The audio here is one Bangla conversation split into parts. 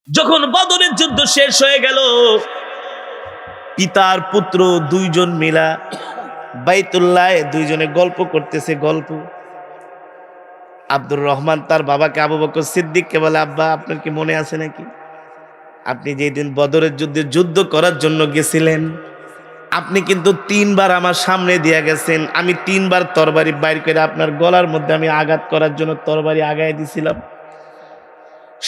যখন বদরের যুদ্ধ শেষ হয়ে গেল, পিতার পুত্র দুইজন মিলা বাইতুল্লাহ দুইজনে গল্প করতেছে। গল্প আব্দুর রহমান তার বাবাকে আবু বকর সিদ্দিককে বলে, আব্বা আপনার কি মনে আছে নাকি আপনি যেদিন বদরের যুদ্ধে যুদ্ধ করার জন্য গেছিলেন, আপনি কিন্তু 3 বার আমার সামনে দিয়ে গেছেন। আমি 3 বার তরবারি বাইর করে আপনার গলার মধ্যে আমি আঘাত করার জন্য তরবারি আগায় দিছিলাম।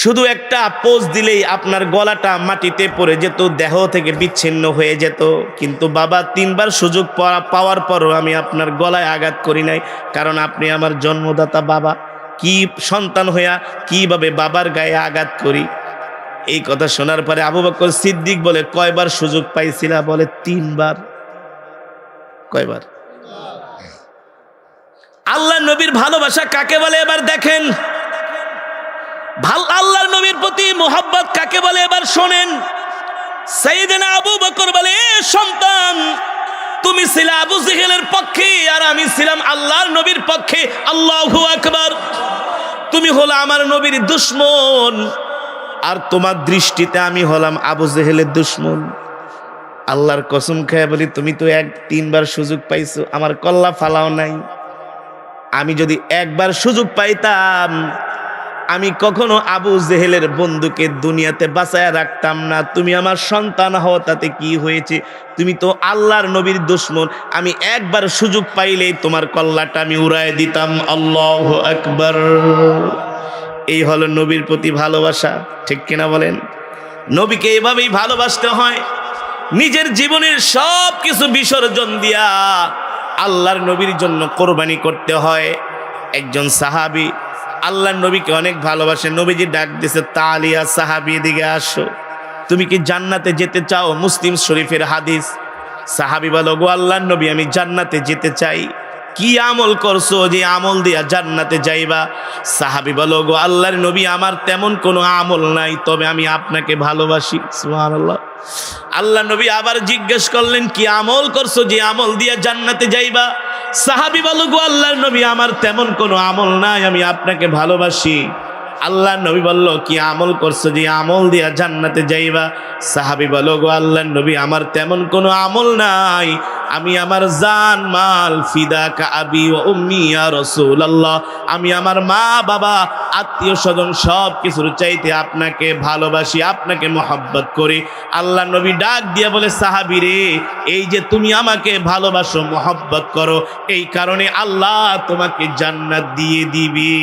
শুধু একটা পোজ দিলেই আপনার গলাটা মাটিতে পড়ে যেত, দেহ থেকে বিচ্ছিন্ন হয়ে যেত। কিন্তু বাবা 3 বার সুযোগ পাওয়ার পরও আমি আপনার গলায় আঘাত করি নাই, কারণ আপনি আমার জন্মদাতা বাবা। কি সন্তান হইয়া কিভাবে বাবার গায়ে আঘাত করি? এই কথা শোনার পরে আবু বকর সিদ্দিক বলে, কয়বার সুযোগ পাইছিলা? বলে 3 বার। কয়বার? আল্লাহ নবীর ভালোবাসা কাকে বলে এবার দেখেন। আল্লাহর নবীর প্রতি মোহাব্বত কাকে বলে এবার শোনেন। সাইয়েদনা আবু বকর বলে, সন্তান তুমি ছিলে আবু জেহেলের পক্ষে আর আমি ছিলাম আল্লাহর নবীর পক্ষে। আল্লাহু আকবার। তুমি হলো আমার নবীর দুশমন, আর তোমার দৃষ্টিতে আমি হলাম আবু জেহেলের দুশমন। আল্লাহর কসম খেয়ে বলি, তুমি তো 3 বার সুযোগ পাইছো, আমার কল্লা ফালাও নাই। আমি যদি একবার সুযোগ পাইতাম, আমি কখনো আবু জেহেলের বন্ধুকে দুনিয়াতে বাঁচায় রাখতাম না। তুমি আমার সন্তান হও, তাতে কি হয়েছে? তুমি তো আল্লাহর নবীর দুশমন। আমি একবার সুযোগ পাইলেই তোমার কল্লাটা আমি উড়ায় দিতাম। আল্লাহু আকবার। এই হলো নবীর প্রতি ভালোবাসা, ঠিক কিনা বলেন? নবীকে এভাবেই ভালোবাসতে হয়, নিজের জীবনের সব কিছু বিসর্জন দিয়া আল্লাহর নবীর জন্য কোরবানি করতে হয়। একজন সাহাবী আল্লাহর নবীকে অনেক ভালোবাসে। নবীজি ডাক দিয়েছে, তালিয়া সাহাবী দিকে আসো, তুমি কি জান্নাতে যেতে চাও? মুসলিম শরীফের হাদিস। সাহাবী বলো, গো আল্লাহর নবী, আমি জান্নাতে যেতে চাই। কি আমল করছো যে আমল দিয়া জান্নাতে যাইবা? সাহাবী বলো, গো আল্লাহর নবী, আমার তেমন কোনো আমল নাই, তবে আমি আপনাকে ভালোবাসি। সুবহানাল্লাহ। আল্লাহ নবী আবার জিজ্ঞেস করলেন, কি আমল করছো যে আমল দিয়া জান্নাতে যাইবা? সাহাবী বলো, গো আল্লাহর নবী, আমার তেমন কোনো আমল নাই, আমি আপনাকে ভালোবাসি। আল্লাহ নবী বলল, কি আমল করছো যে আমল দিয়া জান্নাতে যাইবা? সাহাবী বলো, গো আল্লাহর নবী, আমার তেমন কোনো আমল নাই, আমি আমার জান মাল ফিদাকা আবি ওয়া উম্মি ইয়া রাসূলুল্লাহ, আমি আমার মা বাবা আত্মীয় স্বজন সব কিছুর চাইতে আপনাকে ভালোবাসি, আপনাকে মহব্বত করি। আল্লাহ নবী ডাক দিয়া বলে, সাহাবী রে, এই যে তুমি আমাকে ভালোবাসো, মহব্বত করো, এই কারণে আল্লাহ তোমাকে জান্নাত দিয়ে দিবে।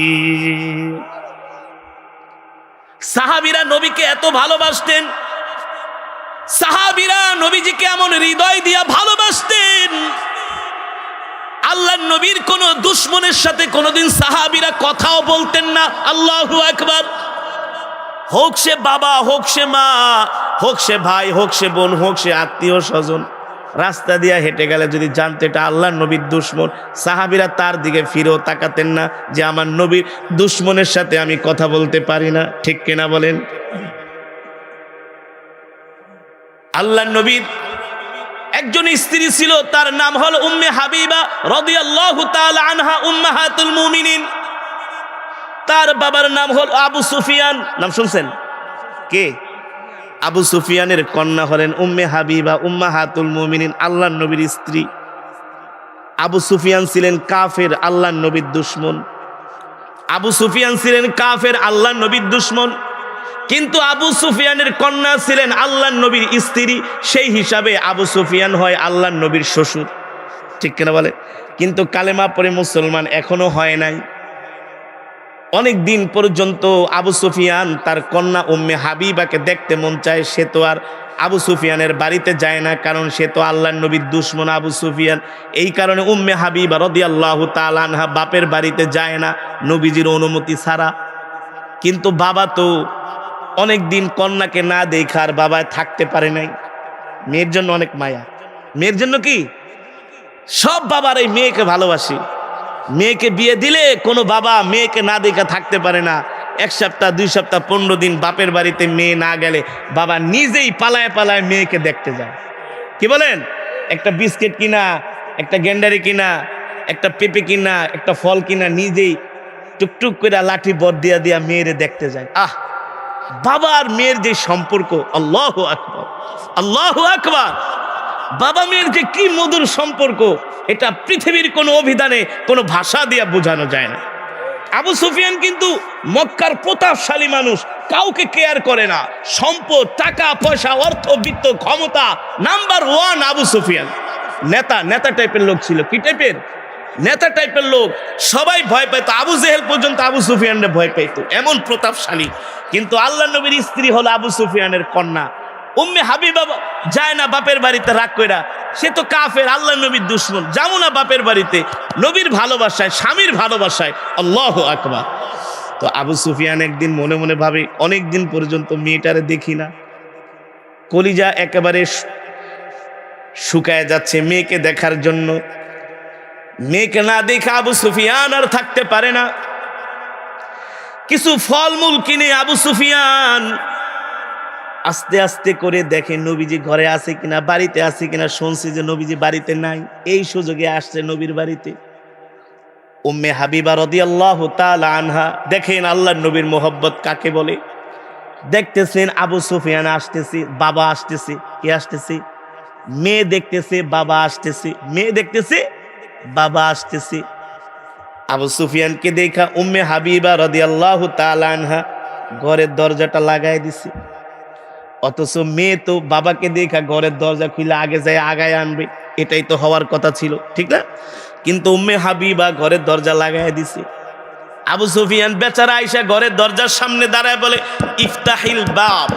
সাহাবীরা নবীকে এত ভালোবাসতেন, সাহাবীরা নবীজিকে এমন হৃদয় দিয়া ভালোবাসতেন, আল্লাহর নবীর কোন দুশমনের সাথে কোনোদিন সাহাবীরা কথাও বলতেন না। আল্লাহু আকবার। হোক সে বাবা, হোক সে মা, হোক সে ভাই, হোক সে বোন, হোক সে আত্মীয় স্বজন, রাস্তা দিয়া হেঁটে গেলে যদি জানতে এটা আল্লাহর নবীর দুশমন, সাহাবীরা তার দিকে ফিরেও তাকাতেন না যে আমার নবীর দুশমনের সাথে আমি কথা বলতে পারি না, ঠিক কিনা বলেন? আল্লাহর নবীর একজন স্ত্রী ছিল, তার নাম হল উম্মে হাবিবা রাদিয়াল্লাহু তাআলা আনহা, উম্মাহাতুল মুমিনিন। তার বাবার নাম হল আবু সুফিয়ান। নাম শুনছেন? কে? আবু সুফিয়ানের কন্যা হলেন উম্মে হাবিবা, উম্মাহাতুল মুমিনিন, আল্লাহর নবীর স্ত্রী। আবু সুফিয়ান ছিলেন কাফের, আল্লাহর নবীর দুশমন। আবু সুফিয়ান ছিলেন কাফের, আল্লাহর নবীর দুশমন। কিন্তু আবু সুফিয়ানের কন্যা ছিলেন আল্লাহর নবীর স্ত্রী, সেই হিসাবে আবু সুফিয়ান হয় আল্লাহর নবীর শ্বশুর, ঠিক কিনা বলে? কিন্তু কালেমা পড়ে মুসলমান এখনো হয় নাই। অনেক দিন পর্যন্ত আবু সুফিয়ান তার কন্যা উম্মে হাবিবাকে দেখতে মন চায়, সে তো আর আবু সুফিয়ানের বাড়িতে যায় না, কারণ সে তো আল্লাহর নবীর দুশমন আবু সুফিয়ান। এই কারণে উম্মে হাবিবা রাদিয়াল্লাহু তাআলা আনহা বাপের বাড়িতে যায় না নবীজির অনুমতি ছাড়া। কিন্তু বাবা তো অনেক দিন কন্যাকে না দেখার বাবা থাকতে পারে নাই। মেয়ের জন্য অনেক মায়া, মেয়ের জন্য কি সব বাবার এই মেয়েকে ভালোবাসি। মেয়েকে বিয়ে দিলে কোনো বাবা মেয়েকে না দেখা থাকতে পারে না। 1 সপ্তাহ 2 সপ্তাহ 15 দিন বাপের বাড়িতে মেয়ে না গেলে বাবা নিজেই পালায় পালায় মেয়েকে দেখতে যায়। কি বলেন? একটা বিস্কিট কিনা, একটা গেন্ডারি কিনা, একটা পেঁপে কিনা, একটা ফল কিনা, নিজেই টুকটুক করে লাঠি বর দিয়া দিয়া মেয়েরে দেখতে যায়। বাবা আর মেয়ের যে সম্পর্ক, আল্লাহু আকবার, আল্লাহু আকবার, বাবা মেয়ের যে কি মধুর সম্পর্ক, এটা পৃথিবীর কোনো অভিধানে কোনো ভাষা দিয়ে বোঝানো যায় না। আবু সুফিয়ান কিন্তু মক্কার প্রতাপশালী মানুষ, কাউকে কেয়ার করে না, সম্পদ, টাকা পয়সা, অর্থ, বিত্ত, ক্ষমতা নাম্বার 1 আবু সুফিয়ান। নেতা টাইপের লোক ছিল। কি টাইপের? নেতা টাইপের লোক। সবাই ভয় পাইতো, আবু জেহেল পর্যন্ত আবু সুফিয়ানরে ভয় পাইতো, এমন প্রতাপশালী। কিন্তু আল্লাহ নবীর স্ত্রী হলো আবু সুফিয়ানের কন্যা উম্মে হাবিবা। যায় না বাপের বাড়িতে রাগ কইরা, সে তো কাফের, আল্লাহ নবীর দুশমন, যাবো না বাপের বাড়িতে, নবীর ভালোবাসায়, স্বামীর ভালোবাসায়। আল্লাহু আকবার। তো আবু সুফিয়ান একদিন মনে মনে ভাবে, অনেকদিন পর্যন্ত মেয়েটারে দেখি না, কলিজা একেবারে শুকায় যাচ্ছে মেয়েকে দেখার জন্য। মেয়েকে না দেখে আবু সুফিয়ান আর থাকতে পারে না। কিছু ফলমূল কিনে আবু সুফিয়ান আস্তে আস্তে করে দেখে নবীজি ঘরে আছে কিনা, বাড়িতে আছে কিনা। শুনছি যে নবীজি বাড়িতে নাই, এই সুযোগে আসছে নবীর বাড়িতে। উম্মে হাবিবা রাদিয়াল্লাহু তাআলা আনহা দেখেন আল্লাহর নবীর মোহব্বত কাকে বলে। দেখতেছেন আবু সুফিয়ান আসতেছে, বাবা আসতেছে। কে আসতেছে? মেয়ে দেখতেছে, বাবা আসতেছে। মেয়ে দেখতেছে, বাবা আসতেছে। আবু সুফিয়ানকে দেখা উম্মে হাবিবা রাদিয়াল্লাহু তাআলা আনহা ঘরের দরজাটা লাগাই দিছে। অথচ মেয়ে তো বাবাকে দেখা ঘরের দরজা খুলে আগে যায় আগায় আনবে, এটাই তো হওয়ার কথা ছিল, ঠিক না? কিন্তু উম্মে হাবিবা ঘরের দরজা লাগাই দিছে। আবু সুফিয়ান বেচারা আয়েশা ঘরের দরজার সামনে দাঁড়ায় বলে, ইফতাহিল বাব,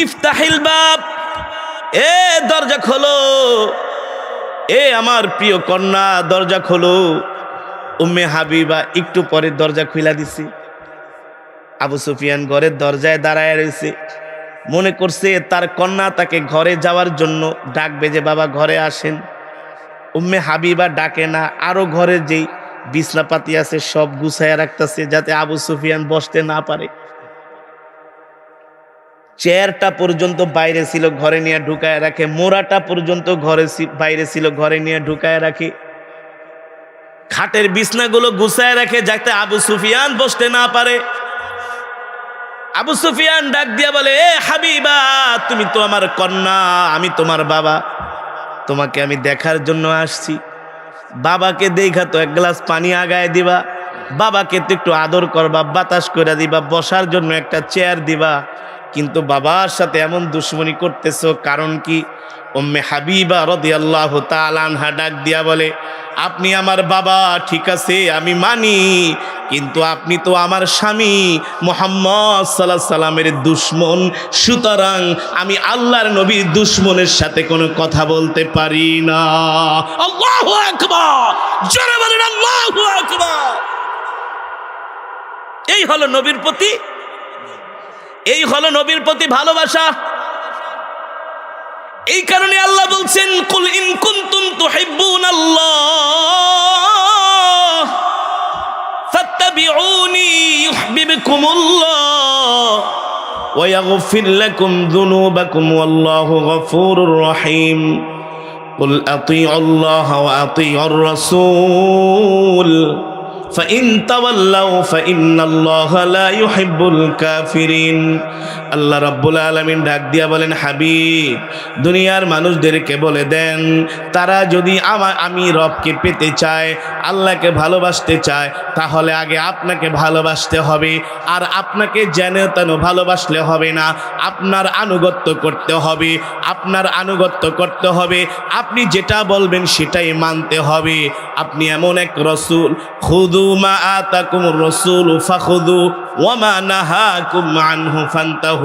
ইফতাহিল বাব, এ দরজা খোলো, এ আমার প্রিয় কন্যা দরজা খোলো। উম্মে হাবিবা একটু পরে দরজা খুলে দিছে। আবু সুফিয়ান ঘরের দরজায় দাঁড়ায় রয়েছে, মনে করছে তার কন্যা তাকে ঘরে যাওয়ার জন্য ডাকবে, যে বাবা ঘরে আসেন। উম্মে হাবিবা ডাকে না, আরো ঘরে যেই বিছনাপাতি আছে সব গুছাইয়া রাখতেছে যাতে আবু সুফিয়ান বসতে না পারে। চেয়ারটা পর্যন্ত বাইরে ছিল, ঘরে নিয়ে ঢুকায় রাখে। মোড়াটা পর্যন্ত বাইরে ছিল, ঘরে নিয়ে ঢুকায় রাখে। খাটের বিছনাগুলো গুছায় রাখে যাতে আবু সুফিয়ান বসতে না পারে। আবু সুফিয়ান ডাক দিয়া বলে, এ হাবিবা, তুমি তো আমার কন্যা, আমি তোমার বাবা, তোমাকে আমি দেখার জন্য আসছি। বাবাকে দেখা তো এক গ্লাস পানি আগায় দিবা, বাবাকে তো একটু আদর করবা, বাতাস করে দিবা, বসার জন্য একটা চেয়ার দিবা। কিন্তু বাবার সাথে এমন দুশ্মনী করতেছো কারণ কি? উম্মে হাবিবা রাদিয়াল্লাহু তাআলা আনহা ডাক দিয়া বলে, আপনি আমার বাবা ঠিক আছে, আমি মানি, কিন্তু আপনি তো আমার স্বামী মুহাম্মদ সাল্লাল্লাহু আলাইহি সাল্লামের দুশমন, সুতরাং আমি আল্লাহর নবীর দুশমনের সাথে কোনো কথা বলতে পারি না। আল্লাহু আকবার, জোরে বলেন আল্লাহু আকবার। এই হলো নবীর প্রতি, এই হলো নবীর প্রতি ভালোবাসা। এই কারণে আল্লাহ বলছেন, কুল ইন কুনতুম তুহিব্বুনাল্লাহ ফাত্তাবিউনি ইউহিব্বুকুমুল্লাহ ওয়া ইয়াগফির লাকুম যুনুবাকুম ওয়াল্লাহু গফুরুর রহিম। কুল আতিউল্লাহ ওয়া আতিউর রাসূল فإن تولوا فإن الله لا يحب الكافرين। আল্লাহ রাব্বুল আলামিন ডাক দিয়া বলেন, হাবিব, দুনিয়ার মানুষদেরকে বলে দেন, তারা যদি আমি রবকে পেতে চায়, আল্লাহকে ভালোবাসতে চায়, তাহলে আগে আপনাকে ভালোবাসতে হবে। আর আপনাকে জেনে তেন ভালোবাসলে হবে না, আপনার আনুগত্য করতে হবে, আপনার আনুগত্য করতে হবে। আপনি যেটা বলবেন সেটাই মানতে হবে। আপনি এমন এক রাসূল, খুদু মা আতাকুমুর রাসূলু ফাখুযু ওয়া মা নাহাকুম আনহু ফান্তাহু।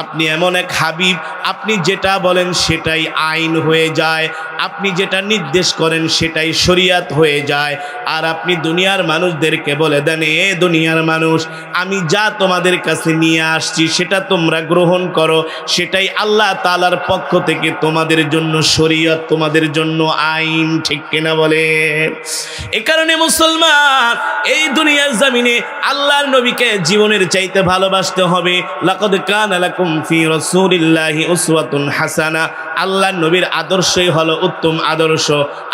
আপনি এমন এক হাবিব, আপনি যেটা বলেন সেটাই আইন হয়ে যায়, আপনি যেটা নির্দেশ করেন সেটাই শরীয়ত হয়ে যায়। আর আপনি দুনিয়ার মানুষদেরকে বলে দেন, এ দুনিয়ার মানুষ, আমি যা তোমাদের কাছে নিয়ে আসছি সেটা তোমরা গ্রহণ করো, সেটাই আল্লাহ তাআলার পক্ষ থেকে তোমাদের জন্য শরীয়ত, তোমাদের জন্য আইন, ঠিক কিনা বলে? এ কারণে মুসলমান, এই দুনিয়ার জমিনে আল্লাহর নবীকে জীবনের চাইতে ভালোবাসতে হবে। লাকাদ কানা লাকুম ফি রাসূলিল্লাহি উসওয়াতুন হাসানা। আল্লাহর নবীর আদর্শই হলো উত্তম আদর্শ,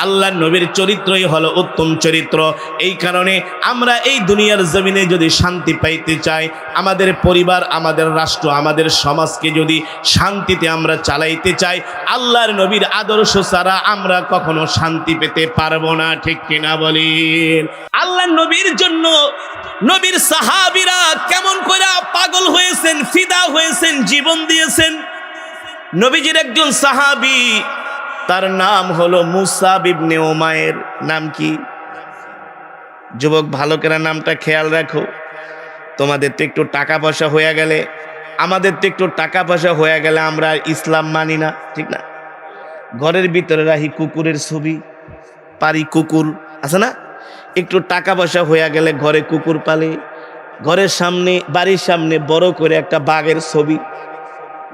আল্লাহর নবীর চরিত্রই হলো উত্তম চরিত্র। এই কারণে আমরা এই দুনিয়ার জমিনে যদি শান্তি পাইতে চাই, আমাদের পরিবার, আমাদের রাষ্ট্র, আমাদের সমাজকে যদি শান্তিতে আমরা চালাইতে চাই, আল্লাহর নবীর আদর্শ ছাড়া আমরা কখনো শান্তি পেতে পারবো না। ঠিক কিনা বলেন? আল্লাহর নবীর জন্য নবীর সাহাবীরা কেমন করে পাগল হয়েছেন, ফিদা হয়েছেন, জীবন দিয়েছেন। নবীজির একজন সাহাবী, তার নাম হলো মুসাব ইবনে উমায়ের। নাম কি? যুবক ভালো করে নামটা খেয়াল রাখো। তোমাদের তো একটু টাকা পয়সা হয়ে গেলে, আমাদের তো একটু টাকা পয়সা হয়ে গেলে আমরা ইসলাম মানি না, ঠিক না? ঘরের ভিতরে রাখি কুকুরের ছবি, পারি কুকুর আছে না? একটু টাকা পয়সা হয়ে গেলে ঘরে কুকুর পালে, ঘরের সামনে, বাড়ির সামনে বড় করে একটা বাঘের ছবি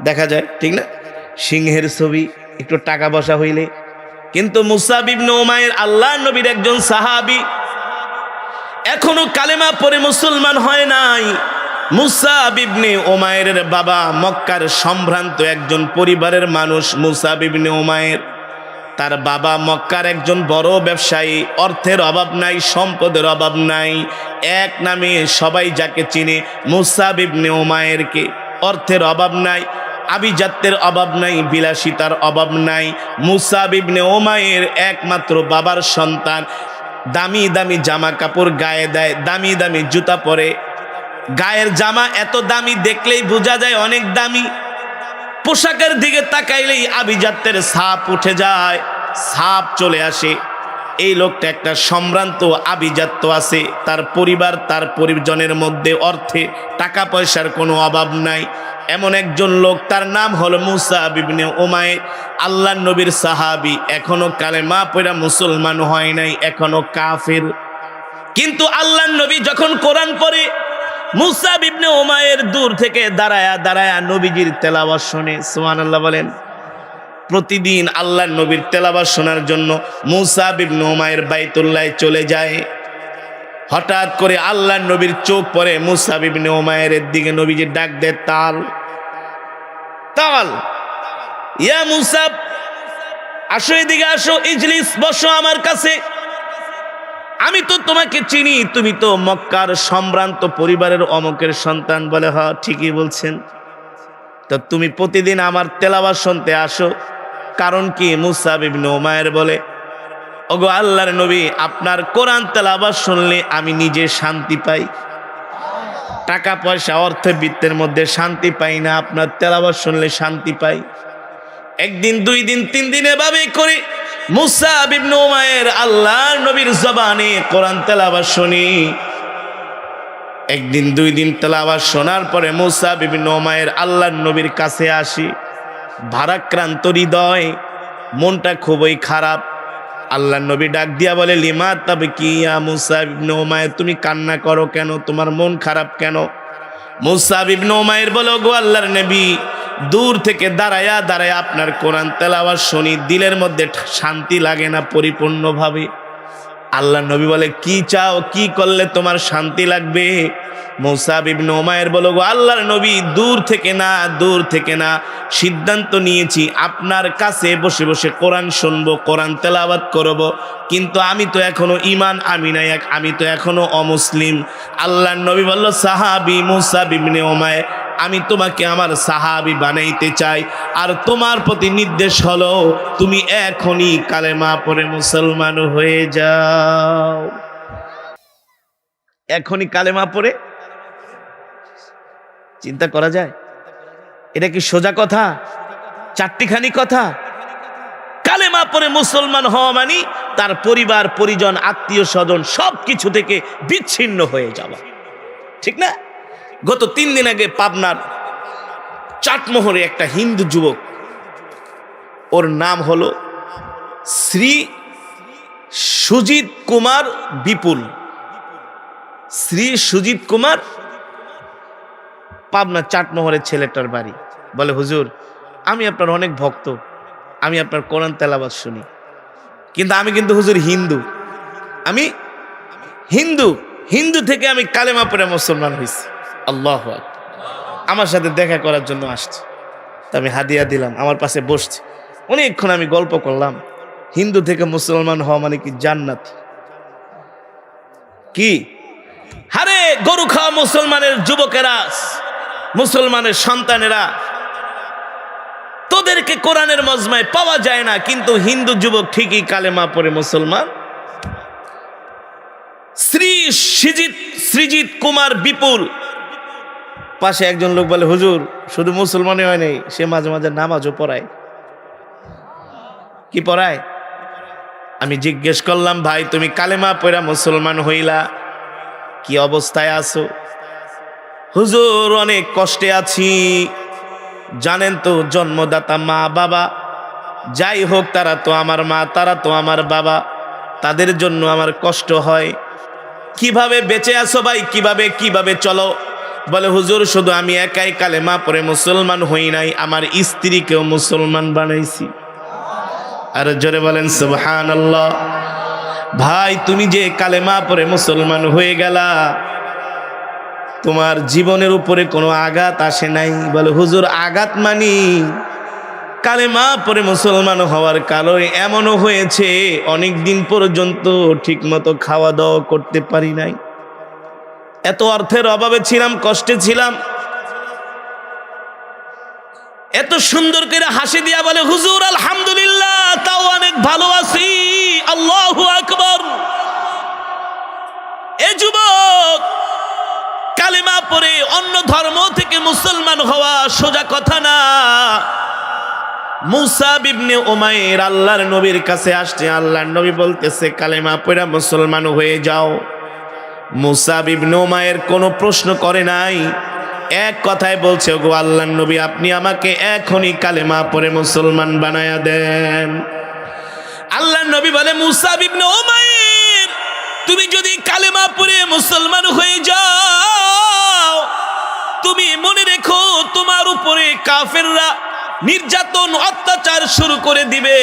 দেখা যায়, ঠিক না? সিংহের ছবি, একটু টাকা পয়সা হইলে। কিন্তু মুসাব ইবনে উমায়ের আল্লাহর নবীর একজন সাহাবী, এখনো কালেমা পড়ে মুসলমান হয় নাই। মুসাব ইবনে উমায়ের বাবা মক্কার সম্ভ্রান্ত একজন পরিবারের মানুষ। মুসাব ইবনে উমায়ের, তার বাবা মক্কার একজন বড় ব্যবসায়ী, অর্থের অভাব নাই, সম্পদের অভাব নাই। এক নামে সবাই যাকে চিনে মুসাব ইবনে উমায়েরকে। অর্থের অভাব নাই, আভিজাত্যের অভাব নাই, বিলাসিতার অভাব নাই। মুসাব ইবনে উমায়ের একমাত্র বাবার সন্তান। দামি দামি জামা কাপড় গায়ে দেয়, দামি দামি জুতা পরে। গায়ের জামা এত দামি, দেখলেই বোঝা যায় অনেক দামি। পোশাকের দিকে তাকাইলেই আভিজাত্যের ছাপ উঠে যায়, ছাপ চলে আসে। এই লোকটা একটা সম্ভ্রান্ত আভিজাত্য আছে, তার পরিবার, তার পরিজনের মধ্যে অর্থে টাকা পয়সার কোনো অভাব নাই। এমন একজন লোক, তার নাম হলো মুসাব ইবনে উমায়ের, আল্লাহর নবীর সাহাবী। এখনো কালেমা পড়া মুসলমান হয় নাই, এখনো কাফের। কিন্তু আল্লাহর নবী যখন কোরআন পড়ে, মুসাব ইবনে উমায়ের দূর থেকে দাঁড়ায়া দাঁড়ায়া নবীজির তেলাওয়াত শোনে। সুবহানাল্লাহ বলেন। প্রতিদিন আল্লাহর নবীর তেলাওয়াত শোনার জন্য মুসাব ইবনে উমায়ের বাইতুল্লাহ চলে যায়। হঠাৎ করে আল্লাহর নবীর চোখ পড়ে মুসাব ইবনে উমায়ের দিকে। নবীজি ডাক দেয়, তাল তাল, ইয়া মুসাব, আসো এদিকে আসো, ইজলিস, বসো আমার কাছে। আমি তো তোমাকে চিনি, তুমি তো মক্কার সম্ভ্রান্ত পরিবারের অমুকের সন্তান। বলে, হ্যাঁ ঠিকই বলছেন। তো তুমি প্রতিদিন আমার তেলাওয়াত শুনতে আসো, কারণ কি? মুসাব ইবনে উমায়ের বলে, ওগো আল্লাহর নবী, আপনার কোরআন তেলাওয়াত শুনলে আমি নিজে শান্তি পাই। টাকা পয়সা অর্থবিত্তের মধ্যে শান্তি পাই না, আপনার তেলাওয়াত শুনলে শান্তি পাই। একদিন, দুই দিন, তিন দিন এভাবে করে মুসাব ইবনে উমায়ের আল্লাহর নবীর জবানে কোরআন তেলাওয়াত শুনি। একদিন, দুই দিন তেলাওয়াত শোনার পরে মুসাব ইবনে উমায়ের আল্লাহর নবীর কাছে আসি। ভারাক্রান্ত হৃদয়, মনটা খুবই খারাপ। আল্লাহর নবী ডাক দিয়া বলে, লিমা তাবকি ইয়া মুসাব ইবনে উমায়ের, তুমি কান্না করো কেন? তোমার মন খারাপ কেন? মুসাব ইবনে উমায়ের বলে, গো আল্লাহর নবী, দূর থেকে দাঁড়ায়া দাঁড়ায়া আপনার কোরআন তেলাওয়াত শুনি, দিলের মধ্যে শান্তি লাগে না পরিপূর্ণভাবে। আল্লাহর নবী বলে, কি চাও? কি করলে তোমার শান্তি লাগবে? মুসাব ইবনে উমায়ের বলো, গো আল্লাহর নবী, দূর থেকে না, দূর থেকে না, সিদ্ধান্ত নিয়েছি আপনার কাছে বসে বসে কোরআন শুনবো, কোরআন তেলাওয়াত করব। কিন্তু আমি তো এখনো ঈমান আনি নাই, আমি তো এখনো অমুসলিম। আল্লাহর নবী বলল, সাহাবী মুসাব ইবনে উমায়ের, আমি তোমাকে আমার সাহাবী বানাইতে চাই, আর তোমার প্রতি নির্দেশ হলো তুমি এখনই কালেমা পড়ে মুসলমান হয়ে যাও। এখনই কালেমা পড়ে। চিন্তা করা যায়? এটা কি সোজা কথা? চারটিখানি কথা? কালেমা পড়ে মুসলমান হওয়া মানে তার পরিবার, পরিজন, আত্মীয় স্বজন সবকিছু থেকে বিচ্ছিন্ন হয়ে যাওয়া, ঠিক না? গত 3 দিন আগে পাবনার চাটমোহরে একটা হিন্দু যুবক, ওর নাম হলো শ্রী সুজিত কুমার বিপুল। শ্রী সুজিত কুমার, পাবনা চাটমোহরের ছেলেটার বাড়ি। বলে, হুজুর, আমি আপনার অনেক ভক্ত, আমি আপনার কোরআন তেলাওয়াত শুনি, কিন্তু আমি কিন্তু হুজুর হিন্দু, আমি হিন্দু হিন্দু থেকে আমি কালেমা পড়ে মুসলমান হয়েছি। আল্লাহু আকবার। আমার সাথে দেখা করার জন্য আসছে, তা আমি হাদিয়া দিলাম, আমার পাশে বসছে, অনেকক্ষণ আমি গল্প করলাম। হিন্দু থেকে মুসলমান হওয়া মানে কি জান্নাত? কি হারে গরু খাওয়া মুসলমানের যুবকেরা, মুসলমানের সন্তানেরা, তোদেরকে কোরআনের মজমায় পাওয়া যায় না, কিন্তু হিন্দু যুবক ঠিকই কালেমা পড়ে মুসলমান। সৃজিত কুমার বিপুল, পাশে একজন লোক বলে, হুজুর শুধু মুসলমানই হয় নাই, সে মাঝে মাঝে নামাজও পড়ায়। কি পড়ায়? আমি জিজ্ঞেস করলাম, ভাই তুমি কালেমা পড়া মুসলমান হইলা, কি অবস্থায় আছো? হুজুর অনেক কষ্টে আছি, জানেন তো জন্মদাতা মা বাবা যাই হোক, তারা তো আমার মা, তারা তো আমার বাবা, তাদের জন্য আমার কষ্ট হয়। কিভাবে বেঁচে আছো ভাই, কিভাবে চলো? বলে, হুজুর শুধু আমি একাই কালেমা পড়ে মুসলমান হই নাই, আমার স্ত্রীকেও মুসলমান বানাইছি। আর জোরে বলেন সুবহানাল্লাহ। ভাই তুমি যে কালেমা পড়ে মুসলমান হয়ে গেলা, তোমার জীবনের উপরে কোনো আঘাত আসে নাই? বলে, হুজুর আঘাত মানি কালেমা পড়ে মুসলমান হওয়ার কারণে এমনও হয়েছে অনেক দিন পর্যন্ত ঠিকমতো খাওয়া দাওয়া করতে পারি নাই, এত অর্থের অভাবে ছিলাম, কষ্টে ছিলাম। এত সুন্দর করে হাসি দিয়া বলে, হুজুর আলহামদুলিল্লাহ, তাও অনেক ভালো আছি। আল্লাহু আকবার। এ যুবক, কালেমা পড়ে অন্য ধর্ম থেকে মুসলমান হওয়া সোজা কথা না। মুসাব ইবনে উমাইর আল্লাহর নবীর কাছে আসছে, আল্লাহর নবী বলতেছে কালেমা পড়ে মুসলমান হয়ে যাও। মুসাব ইবনে উমাইর কোনো প্রশ্ন করে নাই, এক কথায় বলছে, গো আল্লাহর নবী আপনি আমাকে এখনই কালেমা পড়ে মুসলমান বানায়া দেন। আল্লাহর নবী বলে, মুসাব ইবনে উমাইর তুমি যদি কালেমা পড়ে মুসলমান হয়ে যাও, তুমি মনে রেখো তোমার উপরে কাফেররা নির্যাতন অত্যাচার শুরু করে দিবে,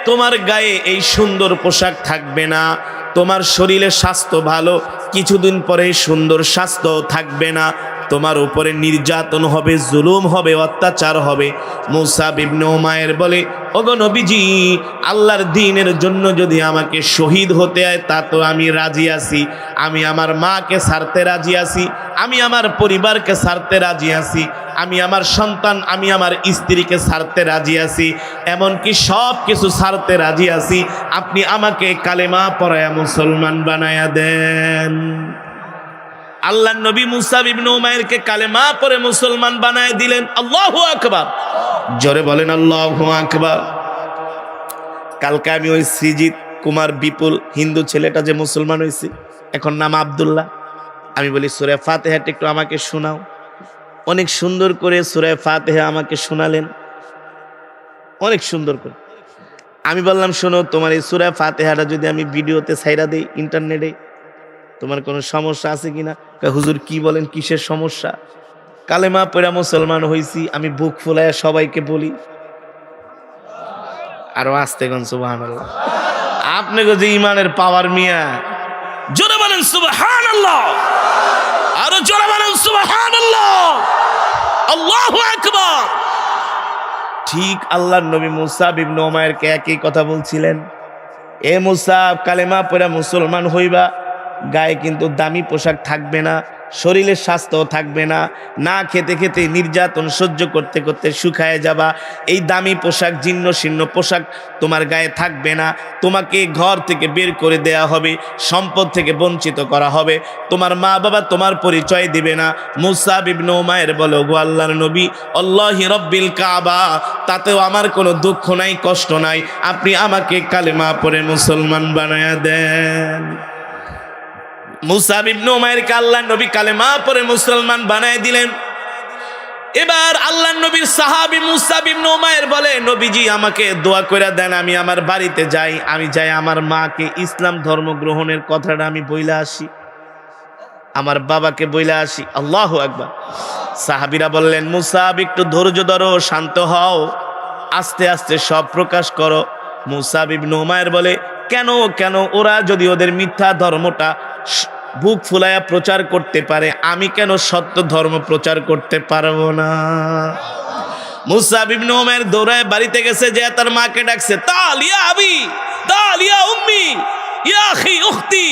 তোমার গায়ে এই সুন্দর পোশাক থাকবে না, তোমার শরীরে স্বাস্থ্য ভালো, কিছুদিন পরে সুন্দর স্বাস্থ্য থাকবে না, তোমার উপরে নির্যাতন হবে, জুলুম হবে, অত্যাচার হবে। মুসাব ইবনে উমাইর বলে, ওগো নবীজি, আল্লাহর দ্বীনের জন্য যদি আমাকে শহীদ হতে হয় তা তো আমি রাজি আছি, আমি আমার মাকে ছাড়তে রাজি আছি, আমি আমার পরিবারকে ছাড়তে রাজি আছি, আমি আমার সন্তান, আমি আমার স্ত্রীকে ছাড়তে রাজি আছি, এমনকি সব কিছু ছাড়তে রাজি আছি, আপনি আমাকে কালেমা পড়ায়া মুসলমান বানায়া দেন। আল্লাহর নবী মুসাব ইবনে উমাইরকে কালেমা পড়ে মুসলমান বানায় দিলেন। আল্লাহু আকবার। জোরে বলেন আল্লাহু আকবার। কালকে আমি ওই সৃজিত কুমার বিপুল হিন্দু ছেলেটা যে মুসলমান হয়েছে, এখন নাম আব্দুল্লাহ, আমি বলি সূরা ফাতিহাটা একটু আমাকে শোনাও। অনেক সুন্দর করে সূরা ফাতিহা আমাকে শোনালেন, অনেক সুন্দর করে। আমি বললাম, শোনো, তোমার এই সূরা ফাতিহাটা যদি আমি ভিডিওতে ছাইরা দেই ইন্টারনেটে, তোমার কোনো সমস্যা আছে কিনা? হুজুর কি বলেন, কিসের সমস্যা? কালেমা পড়া মুসলমান হইছি, আমি বুক ফুলাইয়া সবাইকে বলি। আরো আস্তে কোন সুবহানাল্লাহ। আপনাকে যে ইমানের পাওয়ার মিয়া, জোরে বলেন সুবহানাল্লাহ, আরো জোরে বলেন সুবহানাল্লাহ, আল্লাহু আকবার। ঠিক আল্লাহর নবী মুসাব ইবনে উমাইরকে একই কথা বলছিলেন, এ মুসাব, কালেমা পড়া মুসলমান হইবা, গায়ে কিন্তু দামি পোশাক থাকবে না, শরীরের স্বাস্থ্য থাকবে না, না খেতে খেতে নির্যাতন সহ্য করতে করতে শুকায় যাবা, এই দামি পোশাক, জীর্ণ শীর্ণ পোশাক তোমার গায়ে থাকবে না, তোমাকে ঘর থেকে বের করে দেয়া হবে, সম্পদ থেকে বঞ্চিত করা হবে, তোমার মা বাবা তোমার পরিচয় দিবে না। মুসাব ইবনে উমাইর বলো, গো আল্লাহর নবী, আল্লাহি রব্বিল কাবা, তাতেও আমার কোনো দুঃখ নাই, কষ্ট নাই, আপনি আমাকে কালেমা পড়ে মুসলমান বানায়া দেন। মুসাব ইবনে উমাইরকে আল্লাহর নবী কালেমা পড়ে মুসলমান বানায় দিলেন। এবার আল্লাহর নবীর সাহাবী মুসাব ইবনে উমাইর বলে, নবীজি আমাকে দোয়া করে দেন, আমি আমার বাড়িতে যাই, আমি যাই আমার মাকে ইসলাম ধর্ম গ্রহণের কথাটা আমি বইলা আসি, আমার বাবাকে বইলা আসি। আল্লাহু আকবার। সাহাবীরা বললেন, মুসাব একটু ধৈর্য ধরো, শান্ত হও, আস্তে আস্তে সব প্রকাশ করো। মুসাব ইবনে উমাইর বলে, কেন কেন ওরা যদি ওদের মিথ্যা ধর্মটা বুক ফুলায়া প্রচার করতে পারে, আমি কেন সত্য ধর্ম প্রচার করতে পারবো না? মুসাব ইবনে উমাইর দৌড়ায় বাড়িতে গেছে, যে তার মাকে ডাকছে, তাল ইয়া আবি, তাল ইয়া উম্মি, ইয়া আখি উখতি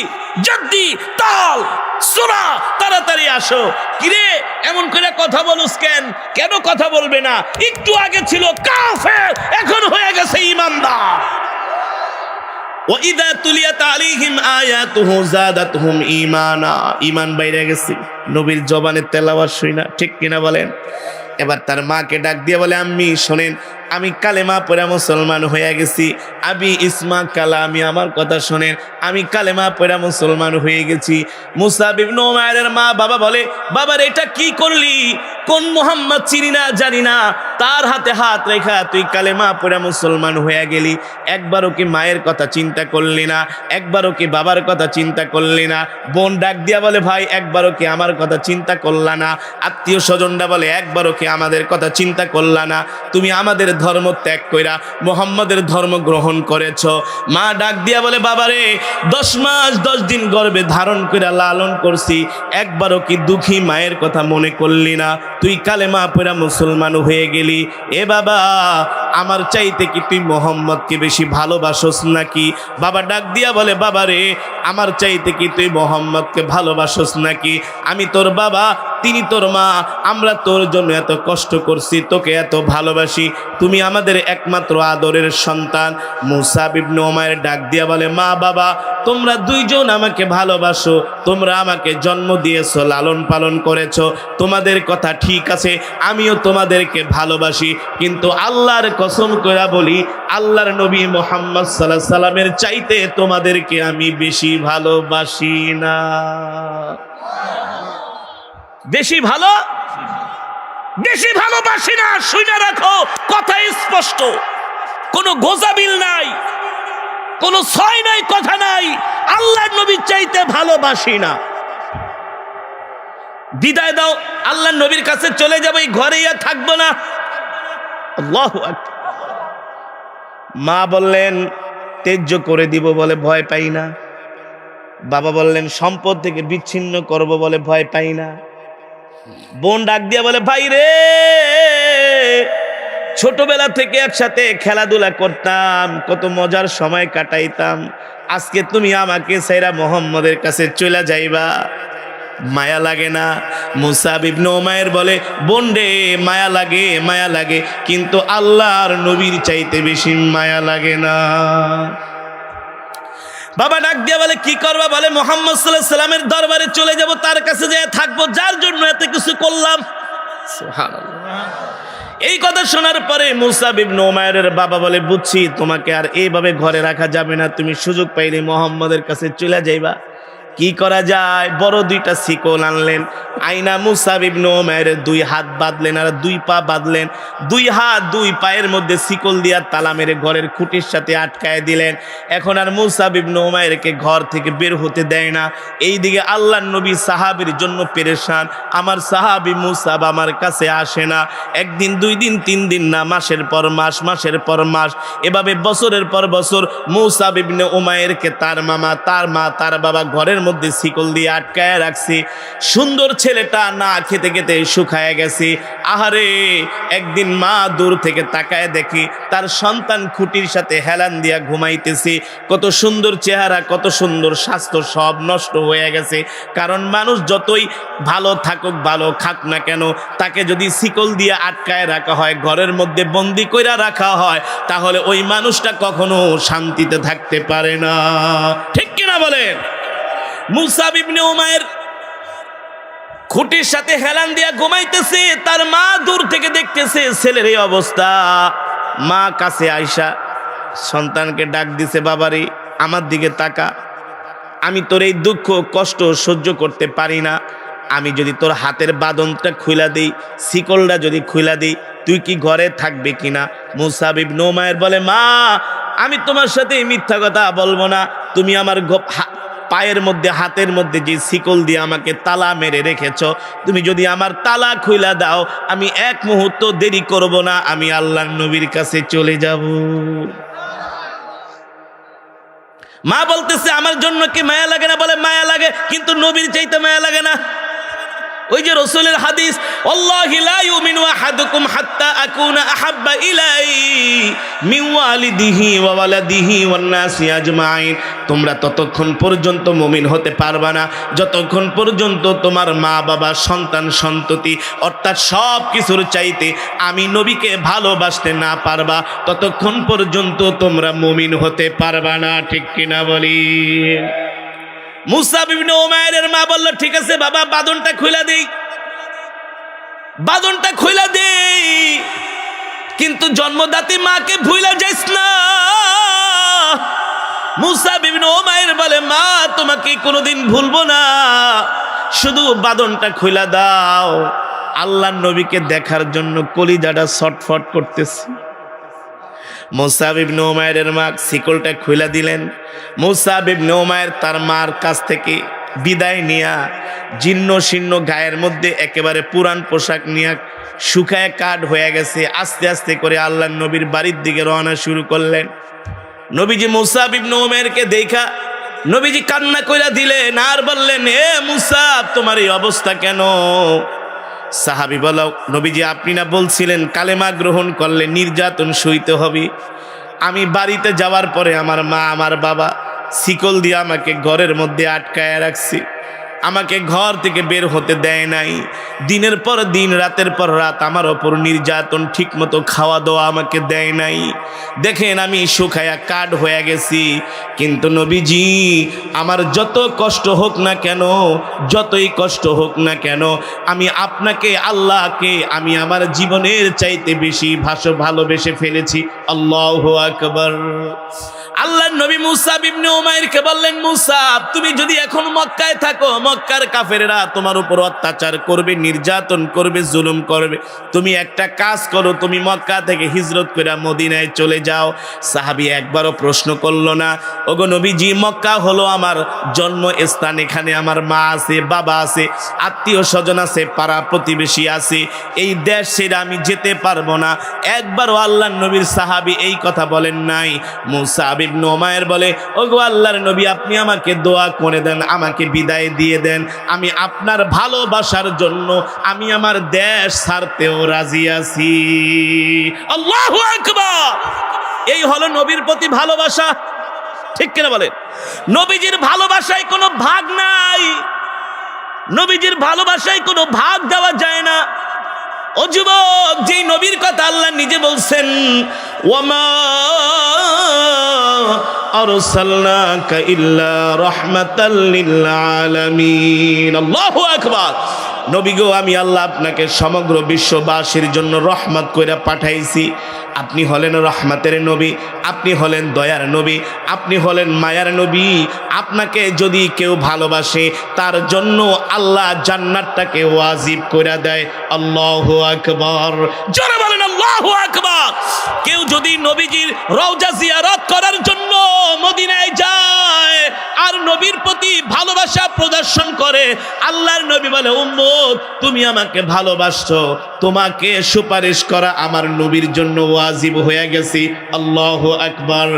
জাদ্দি, তাল সুরা, তাড়াতাড়ি আসো। কিরে এমন করে কথা বলুস কেন? কেন কথা বলবে না? একটু আগে ছিল কাফের, এখন হয়ে গেছে ইমানদার। ওয়াইদা তুলিয়াত আলাইহিম আয়াতুহু যাদাতহুম ঈমানা, ঈমান বাইরে গেছে নবীর জবানে তেলাওয়াত শুই না, ঠিক কিনা বলেন? এবার তার মাকে ডাক দিয়ে বলে, আম্মি শোনেন, আমি কালেমা পড়ে মুসলমান হয়ে গেছি। আবি ইসমা কালা, আমি আমার কথা শোনেন, আমি কালেমা পড়ে মুসলমান হয়ে গেছি। মুসাব ইবনে উমাইরের মা বাবা বলে, বাবার এটা কি করলি? কোন মুহাম্মদ চিনি না জানি না, তার হাতে হাত রেখা তুই কালেমা পড়ে মুসলমান হয়ে গেলি। একবারও কি মায়ের কথা চিন্তা করলি না? একবারও কি বাবার কথা চিন্তা করলি না? বোন ডাক দিয়া বলে, ভাই একবারও কি আমার কথা চিন্তা করলা না? আত্মীয় স্বজনরা বলে, একবারও কি আমাদের কথা চিন্তা করলা না? তুমি আমাদের ধর্ম ত্যাগ কইরা মুহাম্মাদের ধর্ম গ্রহণ করেছ। মা ডাক দিয়া বলে, বাবারে 10 মাস 10 দিন গর্ভে ধারণ কইরা লালন করছি, একবারও কি দুঃখী মায়ের কথা মনে করলি না? তুই কালেমা পড়া মুসলমান হয়ে গেলি। এ বাবা, আমার চাইতে কি তুই মুহাম্মদকে বেশি ভালোবাসোস নাকি? বাবা ডাক দিয়া বলে, বাবারে আমার চাইতে কি তুই মুহাম্মদকে ভালোবাসোস নাকি? আমি তোর বাবা, তিনি তোর মা, আমরা তোর জন্য এত কষ্ট করছি, তোকে এত ভালোবাসি, তুমি আমাদের একমাত্র আদরের সন্তান। মুসাব ইবনে উমাইর ডাক দিয়া বলে, মা বাবা তোমরা দুইজন আমাকে ভালোবাসো, তোমরা আমাকে জন্ম দিয়েছো, লালন পালন করেছো, তোমাদের কথা ঠিক আছে, আমিও তোমাদেরকে ভালোবাসি, কিন্তু আল্লাহর কসম করে বলি, আল্লাহর নবী মুহাম্মদ সাল্লাল্লাহু আলাইহি সাল্লামের চাইতে তোমাদেরকে আমি বেশি ভালোবাসি না। বেশি ভালোবাসি না, শুনে রাখো, কথা স্পষ্ট, কোনো গোজাবিল নাই, কোনো ছয় নাই, কথা নাই, আল্লাহর নবীর চাইতে ভালোবাসি না। বিদায় দাও, আল্লাহর নবীর কাছে চলে যাবো, এই ঘরে আর থাকবো না। আল্লাহু আকবার। মা বললেন ত্যায্য করে দিব বলে ভয় পাই না। বাবা বললেন সম্পদ থেকে বিচ্ছিন্ন করব বলে ভয় পাই না। বোন ডাক দিয়া বলে, ভাই রে, ছোটবেলা থেকে একসাথে খেলাধুলা করতাম, কত মজার সময় কাটাইতাম, আজকে তুমি আমাকে ছাইরা মুহাম্মদের কাছে চলে যাইবা, মায়া লাগে না? মুসাব ইবনে উমাইর বলে, বোন রে মায়া লাগে, কিন্তু আল্লাহর নবীর চাইতে বেশি মায়া লাগে না। বাবা ডাক দিয়া বলে, কি করবা? বলে, মুহাম্মদ সাল্লাল্লাহু আলাইহি সাল্লামের দরবারে চলে যাব, তার কাছে যেয়ে থাকবো, যার জন্য এত কিছু করলাম। সুবহানাল্লাহ। এই কথা শোনার পরে মুসাব ইবনে উমাইরের বাবা বলে, বুঝছি তোমাকে আর এইভাবে ঘরে রাখা যাবে না, তুমি সুযোগ পাইলে মুহাম্মদের কাছে চলে যাইবা। কি করা যায়? বড় 2টা শিকল আনলেন, আইনা মুসাব ইবনে উমাইরের 2 হাত বাঁধলেন আর 2 পা বাঁধলেন, 2 হাত 2 পায়ের মধ্যে শিকল দিয়া তালা মেরে ঘরের খুঁটির সাথে আটকায় দিলেন। এখন আর মুসাব ইবনে উমাইরকে ঘর থেকে বের হতে দেয় না। এইদিকে আল্লাহর নবী সাহাবীর জন্য পেরেশান, আমার সাহাবী মুসাব আমার কাছে আসে না। 1 দিন 2 দিন 3 দিন না, মাসের পর মাস, মাসের পর মাস, এভাবে বছরের পর বছর মুসাব ইবনে উমাইরকে তার মামা, তার মা, তার বাবা ঘরের মধ্যে শিকল দিয়ে আটকায় রাখছে। সুন্দর ছেলেটা না খেতে খেতে শুকায় গেছে। আহারে, একদিন মা দূর থেকে তাকায় দেখি তার সন্তান খুঁটির সাথে হেলান দিয়া ঘুমাইতেছে। কত সুন্দর চেহারা, কত সুন্দর স্বাস্থ্য, সব নষ্ট হয়ে গেছে। কারণ মানুষ যতই ভালো থাকুক, ভালো খাক না কেন, তাকে যদি শিকল দিয়ে আটকায় রাখা হয়, ঘরের মধ্যে বন্দি কইরা রাখা হয়, তাহলে ওই মানুষটা কখনো শান্তিতে থাকতে পারে না। ঠিক কিনা বলেন? মুসাব ইবনে উমাইর খুঁটির সাথে হেলান দিয়া ঘুমাইতেছে, তার মা দূর থেকে দেখতেছে ছেলের এই অবস্থা। মা কাছে আইসা সন্তানকে ডাক দিছে, বাবারে আমার দিকে তাকা, আমি তোর এই দুঃখ কষ্ট সহ্য করতে পারি না, আমি যদি তোর হাতের বাঁধনটা খুইলা দিই, শিকলটা যদি খুইলা দিই, তুই কি ঘরে থাকবে কিনা? মুসাব ইবনে উমাইর বলে, মা আমি তোমার সাথে মিথ্যা কথা বলবো না, তুমি আমার পায়ের মধ্যে, হাতের মধ্যে যে শিকল দিয়ে আমাকে তালা মেরে রেখেছ, তুমি যদি আমার তালা খুইলা দাও, আমি 1 মুহূর্ত দেরি করব না, আমি আল্লাহর নবীর কাছে চলে যাব। মা বলতেছে আমার জন্য কি মায়া লাগে না? বলে মায়া লাগে, কিন্তু নবীর চাইতে মায়া লাগে না। ওই যে রাসূলের হাদিস, আল্লাহি লা ইউমিনু আহাদুকুম হাত্তা আকুনা আহাব্বা ইলাইহি মিন ওয়ালিদিহি ওয়া ওয়ালাদিহি ওয়ান নাসি আজমাইন। তোমরা ততক্ষণ পর্যন্ত মুমিন হতে পারবা না যতক্ষণ পর্যন্ত তোমার মা বাবা সন্তান সন্ততি অর্থাৎ সব কিছুর চাইতে আমি নবীকে ভালোবাসতে না পারবা, ততক্ষণ পর্যন্ত তোমরা মুমিন হতে পারবা না। ঠিক কিনা বলি? মুসাব ইবনে উমাইরের মা বলল, ঠিক আছে বাবা, বাঁধনটা খুলে দেই, বাঁধনটা খুলে দেই, কিন্তু জন্মদাত্রী মাকে ভুলে যাইস না। মুসাব ইবনে উমাইর বলে, মা তোমাকে কোনোদিন ভুলবো না, শুধু বাঁধনটা খুলে দাও। আল্লাহর নবীকে দেখার জন্য কলিজাটা ছটফট করতেছে। মুসাব ইবনে উমাইরের মা শিকলটা খুলে দিলেন। মুসাব ইবনে উমাইর তার মার কাছ থেকে বিদায় নিয়া জীর্ণ শীর্ণ গায়ের মধ্যে একেবারে পুরান পোশাক নিয়ে শুকায় কাঠ হয়ে গেছে, আস্তে আস্তে করে আল্লাহর নবীর বাড়ির দিকে রওনা শুরু করলেন। নবীজি মুসাব ইবনে উমাইরকে দেখা নবীজি কান্না কইরা দিলেন আর বললেন, এ মুসাব, তোমার এই অবস্থা কেন? সাহাবী বলো, নবীজি আপনি না বলছিলেন কালেমা গ্রহণ করলে নির্যাতন সইতে হবে? আমি বাড়িতে যাওয়ার পরে আমার মা আমার বাবা শিকল দিয়ে আমাকে ঘরের মধ্যে আটকায় রাখছে, আমাকে ঘর থেকে বের হতে দেয় নাই। দিনের পর দিন, রাতের পর রাত আমার ওপর নির্যাতন, ঠিক মতো খাওয়া দাওয়া আমাকে দেয় নাই। দেখেন আমি শুকায়া কাঠ হয়ে গেছি, কিন্তু নবীজি আমার যত কষ্ট হোক না কেন, যতই কষ্ট হোক না কেন, আমি আপনাকে আল্লাহকে আমি আমার জীবনের চাইতে বেশি ভালোবেসে ফেলেছি। আল্লাহু আকবার। আল্লাহর নবী মুসাব ইবনে উমাইরকে বললেন, মুসাব, তুমি যদি এখন মক্কায় থাকো, মক্কার কাফেররা তোমার উপর অত্যাচার করবে, নির্যাতন করবে, জুলুম করবে। তুমি একটা কাজ করো, তুমি মক্কা থেকে হিজরত করে মদিনায় চলে যাও। সাহাবী একবারও প্রশ্ন করলো না। ওগো নবীজি, মক্কা হলো আমার জন্মস্থান, এখানে আমার মা আছে, বাবা আছে, আত্মীয় স্বজন আছে, পাড়া প্রতিবেশী আছে, এই দেশ ছেড়ে আমি যেতে পারবো না। একবারও আল্লাহর নবীর সাহাবী এই কথা বলেন নাই। মুসাব ইবনে উমাইর বলে, ওগো আল্লাহর নবী, আপনি আমাকে দোয়া করে দেন, আমাকে বিদায় দিয়ে দেন, আমি আপনার ভালোবাসার জন্য আমি আমার দেশ ছাড়তেও রাজি আছি। আল্লাহু আকবার। এই হলো নবীর প্রতি ভালোবাসা। ঠিক কিনা বলেন? নবীজির ভালোবাসায় কোনো ভাগ নাই, নবীজির ভালোবাসায় কোনো ভাগ দেওয়া যায় না। ও যুবক, যেই নবীর কথা আল্লাহ নিজে বলছেন, ওয়ামা আরসালনাকা ইল্লা রাহমাতাল লিল আলামিন। আল্লাহু আকবার। নবী গো, আমি আল্লাহ আপনাকে সমগ্র বিশ্ববাসীর জন্য রহমত কইরা পাঠাইছি। আপনি হলেন রহমতের নবী, আপনি হলেন দয়ার নবী, আপনি হলেন মায়ার নবী। আপনাকে যদি কেউ ভালোবাসে তার জন্য আল্লাহ জান্নাতটাকে ওয়াজিব করে দেয়। আল্লাহু আকবার। জোরে বলেন আল্লাহু আকবার। কেউ যদি নবীজির রওজা জিয়ারত করার জন্য মদিনায় যায় আর নবীর প্রতি ভালোবাসা প্রদর্শন করে, আল্লাহর নবী বলে, উম্মত, তুমি আমাকে ভালোবাসছো, তোমাকে সুপারিশ করা আমার নবীর জন্য ওয়াজিব হয়ে গেছে। আল্লাহু আকবার।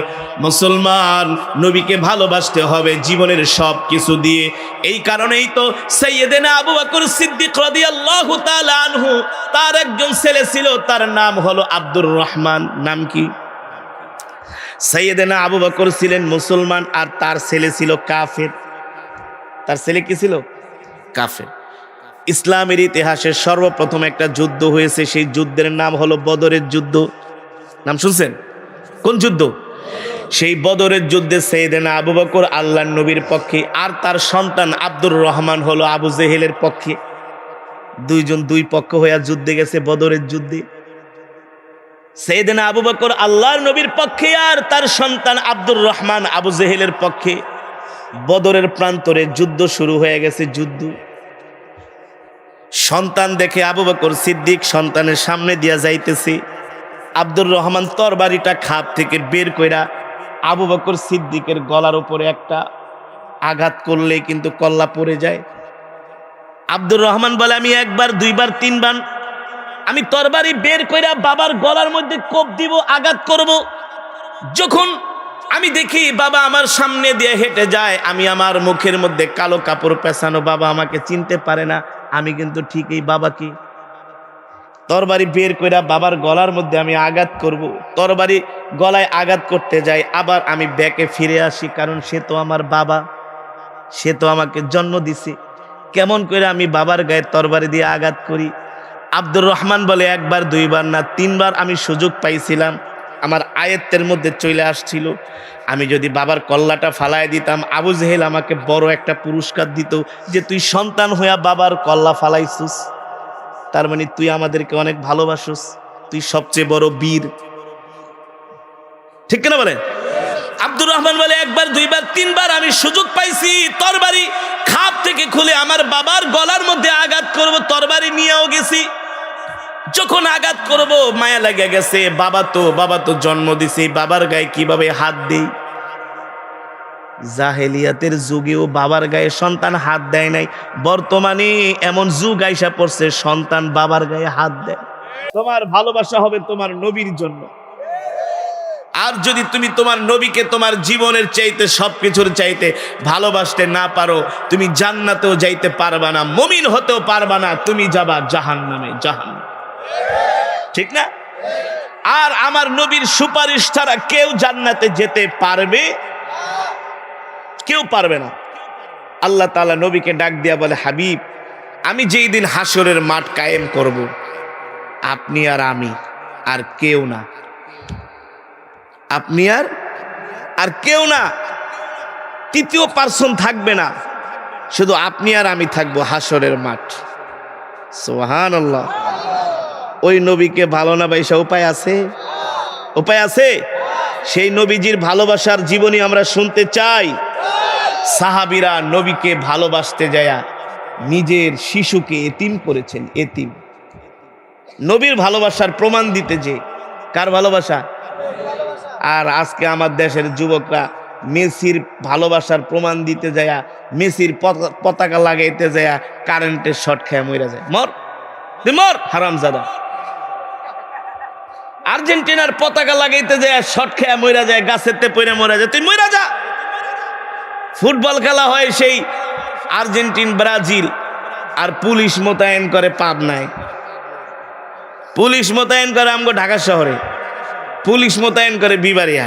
মুসলমান, নবীকে ভালোবাসতে হবে জীবনের সব কিছু দিয়ে। এই কারণেই তো সাইয়েদেনা আবু বকর সিদ্দিক রাদিয়াল্লাহু তাআলা আনহু, তার একজন ছেলে ছিল, তার নাম হলো আব্দুর রহমান। নাম কি? সাইয়েদেনা আবু বকর ছিলেন মুসলমান আর তার ছেলে ছিল কাফের। তার ছেলে কি ছিল? কাফের। ইসলামের ইতিহাসে সর্বপ্রথম একটা যুদ্ধ হয়েছে, সেই যুদ্ধের নাম হলো বদরের যুদ্ধ। নাম শুনছেন? কোন যুদ্ধ? সেই বদরের যুদ্ধে সাইয়েদেনা আবু বকর আল্লাহর নবীর পক্ষে আর তার সন্তান আব্দুর রহমান হলো আবু জেহেলের পক্ষে। দুইজন দুই পক্ষ হয়ে যুদ্ধে গেছে বদরের যুদ্ধে। সাইয়েদেনা আবু বকর আল্লাহর নবীর পক্ষে আর তার সন্তান আব্দুর রহমান আবু জেহেলের পক্ষে। বদরের প্রান্তরে যুদ্ধ শুরু হয়ে গেছে। যুদ্ধ সন্তান দেখে আবু বকর সিদ্দিক সন্তানের সামনে দিয়া যাইতেছে। আব্দুর রহমান তরবারিটা খাপ থেকে বের কইরা আবু বকর সিদ্দিকের গলার উপরে একটা আঘাত করলে কিন্তু কল্লা পড়ে যায়। আব্দুর রহমান বলে, আমি একবার, দুইবার, তিনবার আমি তরবারি বের কইরা বাবার গলার মধ্যে কোপ দিব, আঘাত করব। যখন আমি দেখি বাবা আমার সামনে দিয়ে হেঁটে যায়, আমি আমার মুখের মধ্যে কালো কাপড় পেঁচানো, বাবা আমাকে চিনতে পারে না। আমি কিন্তু ঠিক এই বাবাকে তরবারি বের কইরা বাবার গলার মধ্যে আমি আঘাত করব, তরবারি গলায় আঘাত করতে যাই, আবার আমি ব্যাকে ফিরে আসি, কারণ সে তো আমার বাবা, সে তো আমাকে জন্ম দিছে। কেমন করে আমি বাবার গায়ে তরবারি দিয়ে আঘাত করি? আব্দুর রহমান বলে একবার দুইবার না 3 বার আমি সুযোগ পাইছিলাম, আমার আয়ত্তের মধ্যে চলে আসছিল। আমি যদি বাবার কল্লাটা ফালায় দিতাম, আবু জেহেল আমাকে বড় একটা পুরস্কার দিত, যে তুই সন্তান হইয়া বাবার কল্লা ফালাইছিস, তার মানে তুই আমাদেরকে অনেক ভালোবাসিস, তুই সবচেয়ে বড় বীর। ঠিক কিনা বলেন? আব্দুর রহমান বলে একবার দুইবার 3 বার আমি সুযোগ পাইছি, তরবারি খাপ থেকে খুলে আমার বাবার গলার মধ্যে আঘাত করব, তরবারি নিয়েও গেছি। যখন আঘাত করব মায়া লাগে গেছে, বাবা তো জন্ম দিছে, বাবার গায়ে কিভাবে হাত দেই? জাহেলিয়াতের যুগেও বাবার গায়ে সন্তান হাত দেয় নাই, বর্তমানে এমন যুগ আইসা পড়ছে সন্তান বাবার গায়ে হাত দেয়। তোমার ভালোবাসা হবে তোমার নবীর জন্য। আর যদি তুমি তোমার নবীকে তোমার জীবনের চাইতে, সবকিছুর চাইতে ভালোবাসতে না পারো, তুমি জান্নাতেও যাইতে পারবা না, মুমিন হতেও পারবা না, তুমি যাবা জাহান্নামে। জাহান্নাম, ঠিক না? আর আমার নবীর সুপারিশ ছাড়া কেউ জান্নাতে যেতে পারবে? কেউ পারবে না। আল্লাহ তাআলা নবীকে ডাক দিয়া বলে, হাবিব, আমি যেই দিন হাসরের মাঠ কায়েম করব, আপনি আর আমি আর কেউ না, আপনি আর কেউ না, তৃতীয় পার্সন থাকবে না, শুধু আপনি আর আমি থাকবো হাসরের মাঠ। সুবহানাল্লাহ। ওই নবীকে ভালো না বাইসা উপায় আছে? উপায় আছে? সেই নবীজির ভালোবাসার জীবনী আমরা শুনতে চাই। সাহাবীরা নবীকে ভালোবাসতে যায়া নিজের শিশুকে এতিম করেছেন, এতিম। নবীর ভালোবাসার প্রমাণ দিতে যে, কার ভালোবাসা? আর আজকে আমার দেশের যুবকরা মেসির ভালোবাসার প্রমাণ দিতে যায়, মেসির পতাকা লাগাইতে যায়, কারেন্টের শর্ট খেয়ে মরে যায়। মর মর হারামজাদা। আর্জেন্টিনার পতাকা লাগাইতে যায়, শর্ট খেয়ে মরে যায়, গাছেতে পড়ে মরে যায়, তুই মরে যা। ফুটবল খেলা হয় সেই আর্জেন্টিন ব্রাজিল, আর পুলিশ মোতায়েন করে পাবনায়, পুলিশ মোতায়েন করে আমগো ঢাকা শহরে, পুলিশ মোতায়েন করে বিবারিয়া,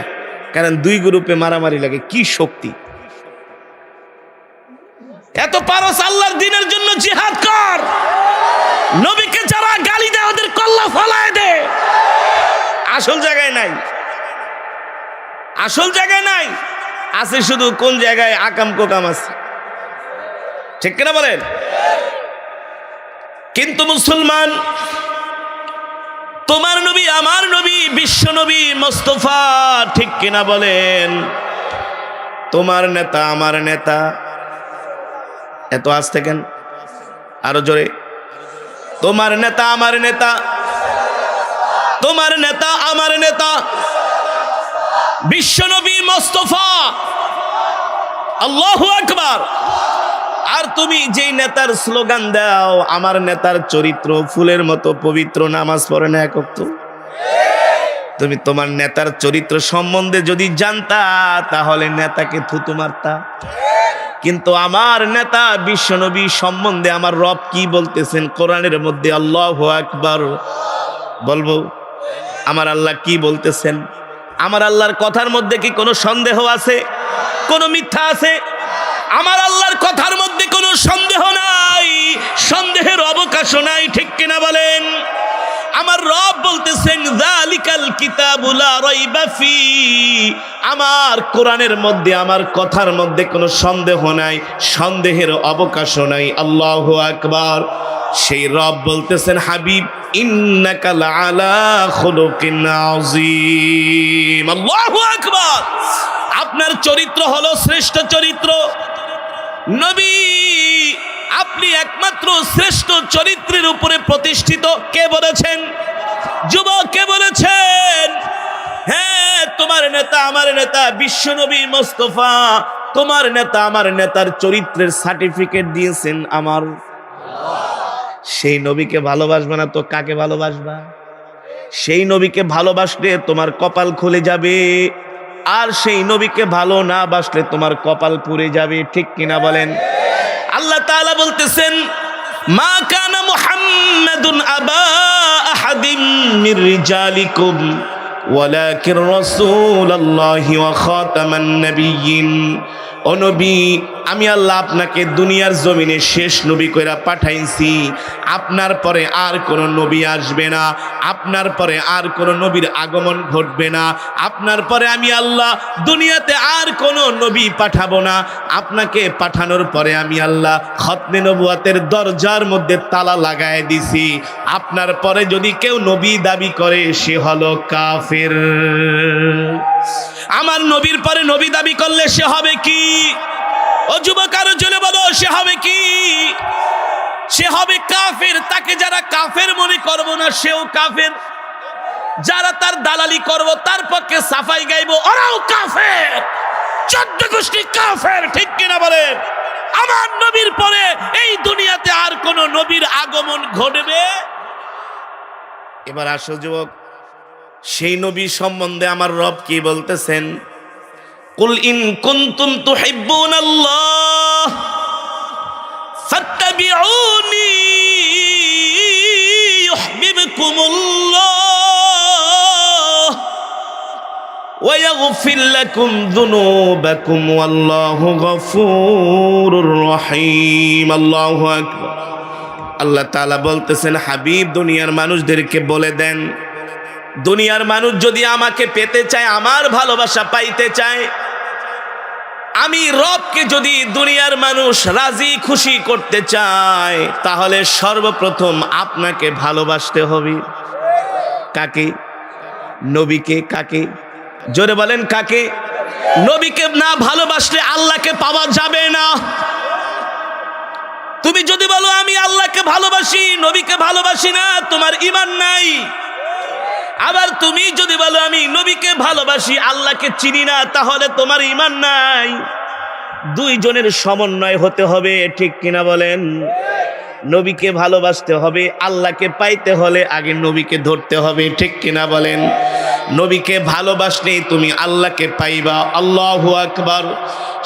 কারণ 2 গ্রুপে মারামারি লাগে। কি শক্তি! এত পারস আল্লাহর দ্বীনের জন্য জিহাদ কর। নবীকে যারা গালি দেয় ওদের কল্লা ফলায় দে। আসল জায়গায় নাই, আসল জায়গায় নাই, আছে শুধু কোন জায়গায় আকাম কোকাম আছে। ঠিক কিনা বলেন? কিন্তু মুসলমান, তোমার নবী, আমার নবী, বিশ্ব নবী মোস্তফা, ঠিক কিনা বলেন? তোমার নেতা, আমার নেতা। এত আসতে কেন? আরো জোরে। তোমার নেতা, আমার নেতা, তোমার নেতা, আমার নেতা, বিশ্ব নবী মোস্তফা। আল্লাহু আকবার। আর তুমি যেই নেতার স্লোগান দাও, আমার নেতার চরিত্র ফুলের মতো পবিত্র, নামাজ পড়ে না এক ওয়াক্ত, তুমি তোমার নেতার চরিত্র সম্বন্ধে যদি জানতা, তাহলে নেতাকে থুতু মারতা। কিন্তু আমার নেতা বিশ্বনবী সম্বন্ধে আমার রব কি বলতেছেন কোরআনের মধ্যে? আল্লাহু আকবার। বলবো আমার আল্লাহ কি বলতেছেন? আমার আল্লাহর কথার মধ্যে কি কোনো সন্দেহ আছে? কোনো মিথ্যা আছে? আমার আল্লাহর কথার মধ্যে কোনো সন্দেহ নাই, সন্দেহের অবকাশও নাই। ঠিক কিনা বলেন? আমার রব বলতেছেন, যালিকাল কিতাবু লা রাইবা ফি। আমার কোরআনের মধ্যে, আমার কথার মধ্যে কোনো সন্দেহ নাই, সন্দেহের অবকাশও নাই। আল্লাহু আকবার। সেই রব বলতেছেন, হাবিব, ইন্নাকা লাআলা খুলুকিন আযীম। আল্লাহু আকবার। আপনার চরিত্র হলো শ্রেষ্ঠ চরিত্র। নবী, আপনি একমাত্র শ্রেষ্ঠ চরিত্রের উপরে প্রতিষ্ঠিত। কে বলেছেন? যুবক, কে বলেছেন? হ্যাঁ, তোমার নেতা, আমার নেতা বিশ্বনবী মোস্তফা, তোমার নেতা, আমার নেতার চরিত্রের সার্টিফিকেট দিয়েছেন আমার। সেই নবীকে ভালোবাসবা না তো কাকে ভালোবাসবা? সেই নবীকে ভালোবাসলে তোমার কপাল খুলে যাবে। আর সেই নবীকে ভালো না বাসলে তোমার কপাল পুড়ে যাবে, ঠিক কিনা বলেন? আল্লাহ তাআলা বলতেছেন, মা কানা মুহাম্মাদুন আবা আহাদিম মির রিজালিকুম ওয়ালাকিন রাসূলুল্লাহি ওয়া খাতামান নাবিয়্যিন। ও নবী, আমি আল্লাহ আপনাকে দুনিয়ার জমিনে শেষ নবী কইরা পাঠাইছি। আপনার পরে আর কোনো নবী আসবে না, আপনার পরে আর কোনো নবীর আগমন ঘটবে না, আপনার পরে আমি আল্লাহ দুনিয়াতে আর কোনো নবী পাঠাবো না। আপনাকে পাঠানোর পরে আমি আল্লাহ খতমে নবুয়াতের দরজার মধ্যে তালা লাগায় দিছি। আপনার পরে যদি কেউ নবী দাবি করে সে হলো কাফের। আমার নবীর পরে নবী দাবি করলে সে হবে কি? ও যুবক, আরো জোরে বলো, সে হবে কি? সে হবে কাফের। তাকে যারা কাফের মনে করব না সেও কাফের, যারা তার দালালি করব তার পক্ষে সাফাই গাইব ওরাও কাফের। 14 গোষ্ঠী কাফের, ঠিক কিনা বলেন? আমার নবীর পরে এই দুনিয়াতে আর কোন নবীর আগমন ঘটবে? এবার আসো যুবক, সেই নবী সম্বন্ধে আমার রব কি বলতেছেন? কুল ইন কুনতুম তুহিব্বুনাল্লাহ ফাত্তাবিউনি ইউহিব্বুকুমুল্লাহ ওয়া ইয়াগফির লাকুম যুনুবাকুম ওয়াল্লাহু গফুরুর রহিম। আল্লাহু আকবার। আল্লাহ তাআলা বলতেছেন, হাবিব দুনিয়ার মানুষদেরকে বলে দেন, দুনিয়ার মানুষ যদি আমাকে পেতে চায়, আমার ভালোবাসা পাইতে চায়, আমি রবকে যদি দুনিয়ার মানুষ রাজি খুশি করতে চায়, তাহলে সর্বপ্রথম আপনাকে ভালোবাসতে হবে। কাকে? নবীকে। কাকে? জোরে বলেন, কাকে? নবীকে না ভালোবাসলে আল্লাহকে পাওয়া যাবে না। তুমি যদি বলো আমি আল্লাহকে ভালোবাসি, নবীকে ভালোবাসি না, তোমার ঈমান নাই। আবার তুমি যদি বলো আমি নবীকে ভালোবাসি, আল্লাহকে চিনি না, তাহলে তোমার ঈমান নাই। দুইজনের সমন্বয় হতে হবে, ঠিক কিনা বলেন? নবীকে ভালোবাসতে হবে, আল্লাহকে পাইতে হলে আগে নবীকে ধরতে হবে, ঠিক কিনা বলেন? নবীকে ভালোবাসলেই তুমি আল্লাহকে পাইবা। আল্লাহু আকবার।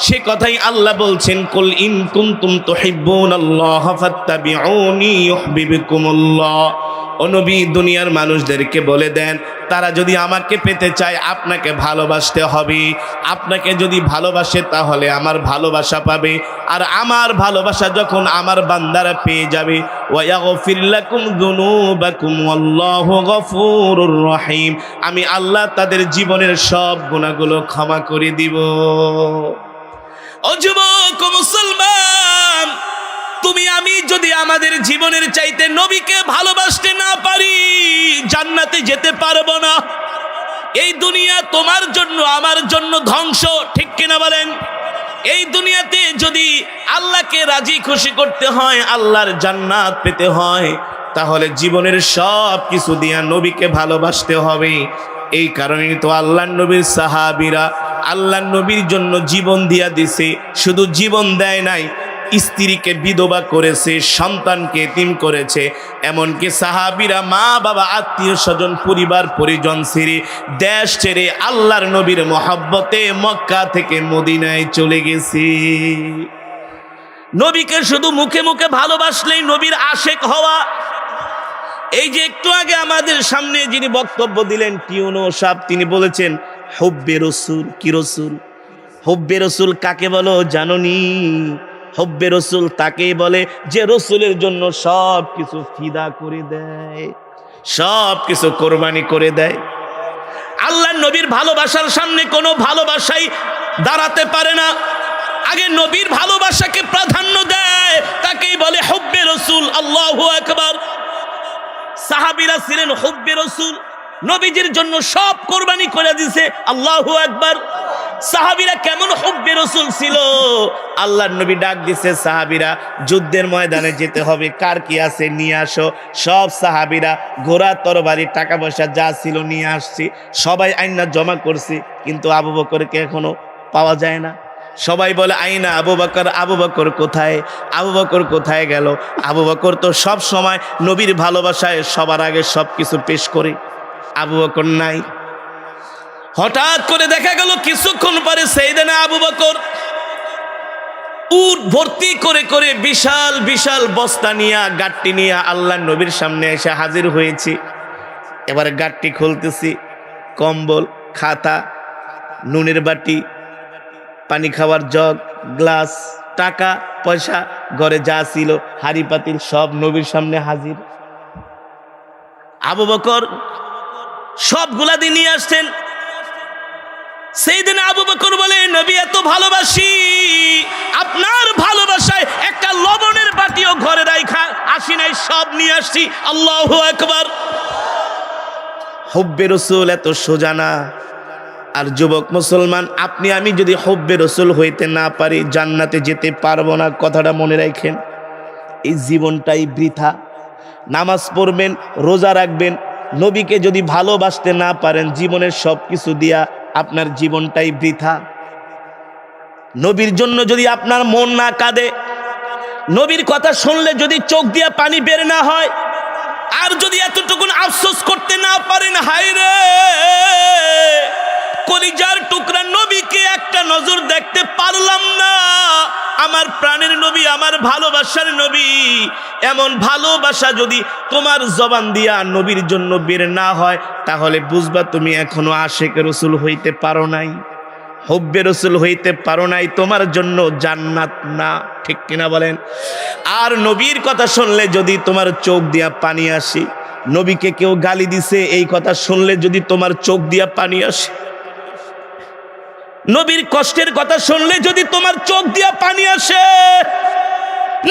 সে কথাই আল্লাহ বলছেন, কুল ইন কুনতুম তুহিব্বুনাল্লাহ ফাত্তাবিউনি ইউহিব্বুকুমুল্লাহ। ও নবী, দুনিয়ার মানুষদেরকে বলে দেন, তারা যদি আমাকে পেতে চায় আপনাকে ভালোবাসতে হবে। আপনাকে যদি ভালোবাসে তাহলে আমার ভালোবাসা পাবে, আর আমার ভালোবাসা যখন আমার বান্দারা পেয়ে যাবে, ওয়া ইয়াগফির লাকুম যুনুবাকুম ওয়াল্লাহু গফুরুর রহিম, আমি আল্লাহ তাদের জীবনের সব গুনাহগুলো ক্ষমা করে দিব। ও যুবক, মুসলমান, তুমি আমি যদি আমাদের জীবনের চাইতে নবীকে ভালোবাসতে না পারি, জান্নাতে যেতে পারবো না। এই দুনিয়া তোমার জন্য আমার জন্য ধ্বংস, ঠিক কিনা বলেন? এই দুনিয়াতে যদি আল্লাহকে রাজি খুশি করতে হয়, আল্লাহর জান্নাত পেতে হয়, তাহলে জীবনের সব কিছু দিয়া নবীকে ভালোবাসতে হবে। এই কারণেই তো আল্লাহর নবীর সাহাবীরা আল্লাহর নবীর জন্য জীবন দিয়া দিছে। শুধু জীবন দেয় নাই, স্ত্রীকে বিধবা করেছে, সন্তানকে এতিম করেছে। এমনকি সাহাবীরা মা বাবা আত্মীয় স্বজন পরিবার পরিজন ছেড়ে, দেশ ছেড়ে আল্লাহর নবীর মহব্বতে মক্কা থেকে মদিনায় চলে গেছে। নবীকে শুধু মুখে মুখে ভালোবাসলেই নবীর আশেক হওয়া। এই যে একটু আগে আমাদের সামনে যিনি বক্তব্য দিলেন টিউনো সাহেব, তিনি বলেছেন হুব্বে রসুল। কি রসুল? হুব্বে রসুল কাকে বলো জানোনি? হুব্বে রসুল তাকেই বলে যে রসুলের জন্য সব কিছু ফিদা করে দেয়, সব কিছু কোরবানি করে দেয়। আল্লাহ নবীর ভালোবাসার সামনে কোনো ভালোবাসাই দাঁড়াতে পারে না। আগে নবীর ভালোবাসাকে প্রাধান্য দেয়, তাকেই বলে হুব্বে রসুল। আল্লাহু আকবার। সাহাবীরা ছিলেন হুব্বে রসুল, নবীজির জন্য সব কোরবানি করে দিয়েছে। আল্লাহু আকবার। সাহাবীরা কেমন হুব্বে রসুল ছিল! আল্লাহর নবী ডাক দিছে, সাহাবীরা যুদ্ধের ময়দানে যেতে হবে, কার কি আছে নিয়ে আসো। সব সাহাবীরা ঘোড়া তরবারি টাকা পয়সা যা ছিল নিয়ে আসছি, সবাই আইনা জমা করছি, কিন্তু আবু বকরকে এখনো পাওয়া যায় না। সবাই বলে আইনা আবু বকর, আবু বকর কোথায়? আবু বকর কোথায় গেল? আবু বকর তো সব সময় নবীর ভালোবাসায় সবার আগে সব কিছু পেশ করে, আবু বকর নাই। হঠাৎ করে দেখা গেল কিছুক্ষণ পরে সাইয়েদনা আবু বকর উট ভর্তি করে করে বিশাল বিশাল বস্তা নিয়ে গাট্টি নিয়ে আল্লাহর নবীর সামনে এসে হাজির হয়েছে। এবারে গাট্টি খুলতেছি, কম্বল, খাতা, নুনের বাটি, পানি খাওয়ার জগ, গ্লাস, টাকা পয়সা, ঘরে যা ছিল হাড়ি পাতিল সব নবীর সামনে হাজির। আবু বকর সবগুলা দিয়ে নিয়ে আসছেন। সেইদিন আবু বকর বলে, নবী এত ভালোবাসি, আপনার ভালোবাসায় একটা লবণের বাটিও ঘরে রাখা আসি নাই, সব নিয়ে আসছি। আল্লাহু আকবার। হুব্বে রাসূল এত সোজা না। আর যুবক মুসলমান, আপনি আমি যদি হুব্বে রাসূল হইতে না পারি জান্নাতে যেতে পারবো না, কথাটা মনে রাখেন। এই জীবনটাই বৃথা। নামাজ পড়বেন, রোজা রাখবেন, নবীকে যদি ভালোবাসতে না পারেন জীবনের সব কিছু দিয়া আপনার জীবনটাই বৃথা। নবীর জন্য যদি আপনার মন না কাঁদে, নবীর কথা শুনলে যদি চোখ দিয়া পানি বের না হয়, আর যদি এতটুকুন আফসোস করতে না পারেন, হায় রে কলিজার টুকরা নবীকে একটা নজর দেখতে পারলাম না, আমার প্রাণের নবী, আমার ভালোবাসার নবী, এমন ভালোবাসা যদি তোমার জবান দিয়া নবীর জন্য বের না হয়, তাহলে বুঝবা তুমি এখনো আশিক রাসূল হইতে পারো নাই, হুব্বে রাসূল হইতে পারো নাই, তোমার জন্য জান্নাত না। ঠিক কিনা বলেন? আর নবীর কথা শুনলে যদি তোমার চোখ দিয়া পানি আসে, নবীকে কেউ গালি দিছে এই কথা শুনলে যদি তোমার চোখ দিয়া পানি আসে, নবীর কষ্টের কথা শুনলে যদি তোমার চোখ দিয়া পানি আসে,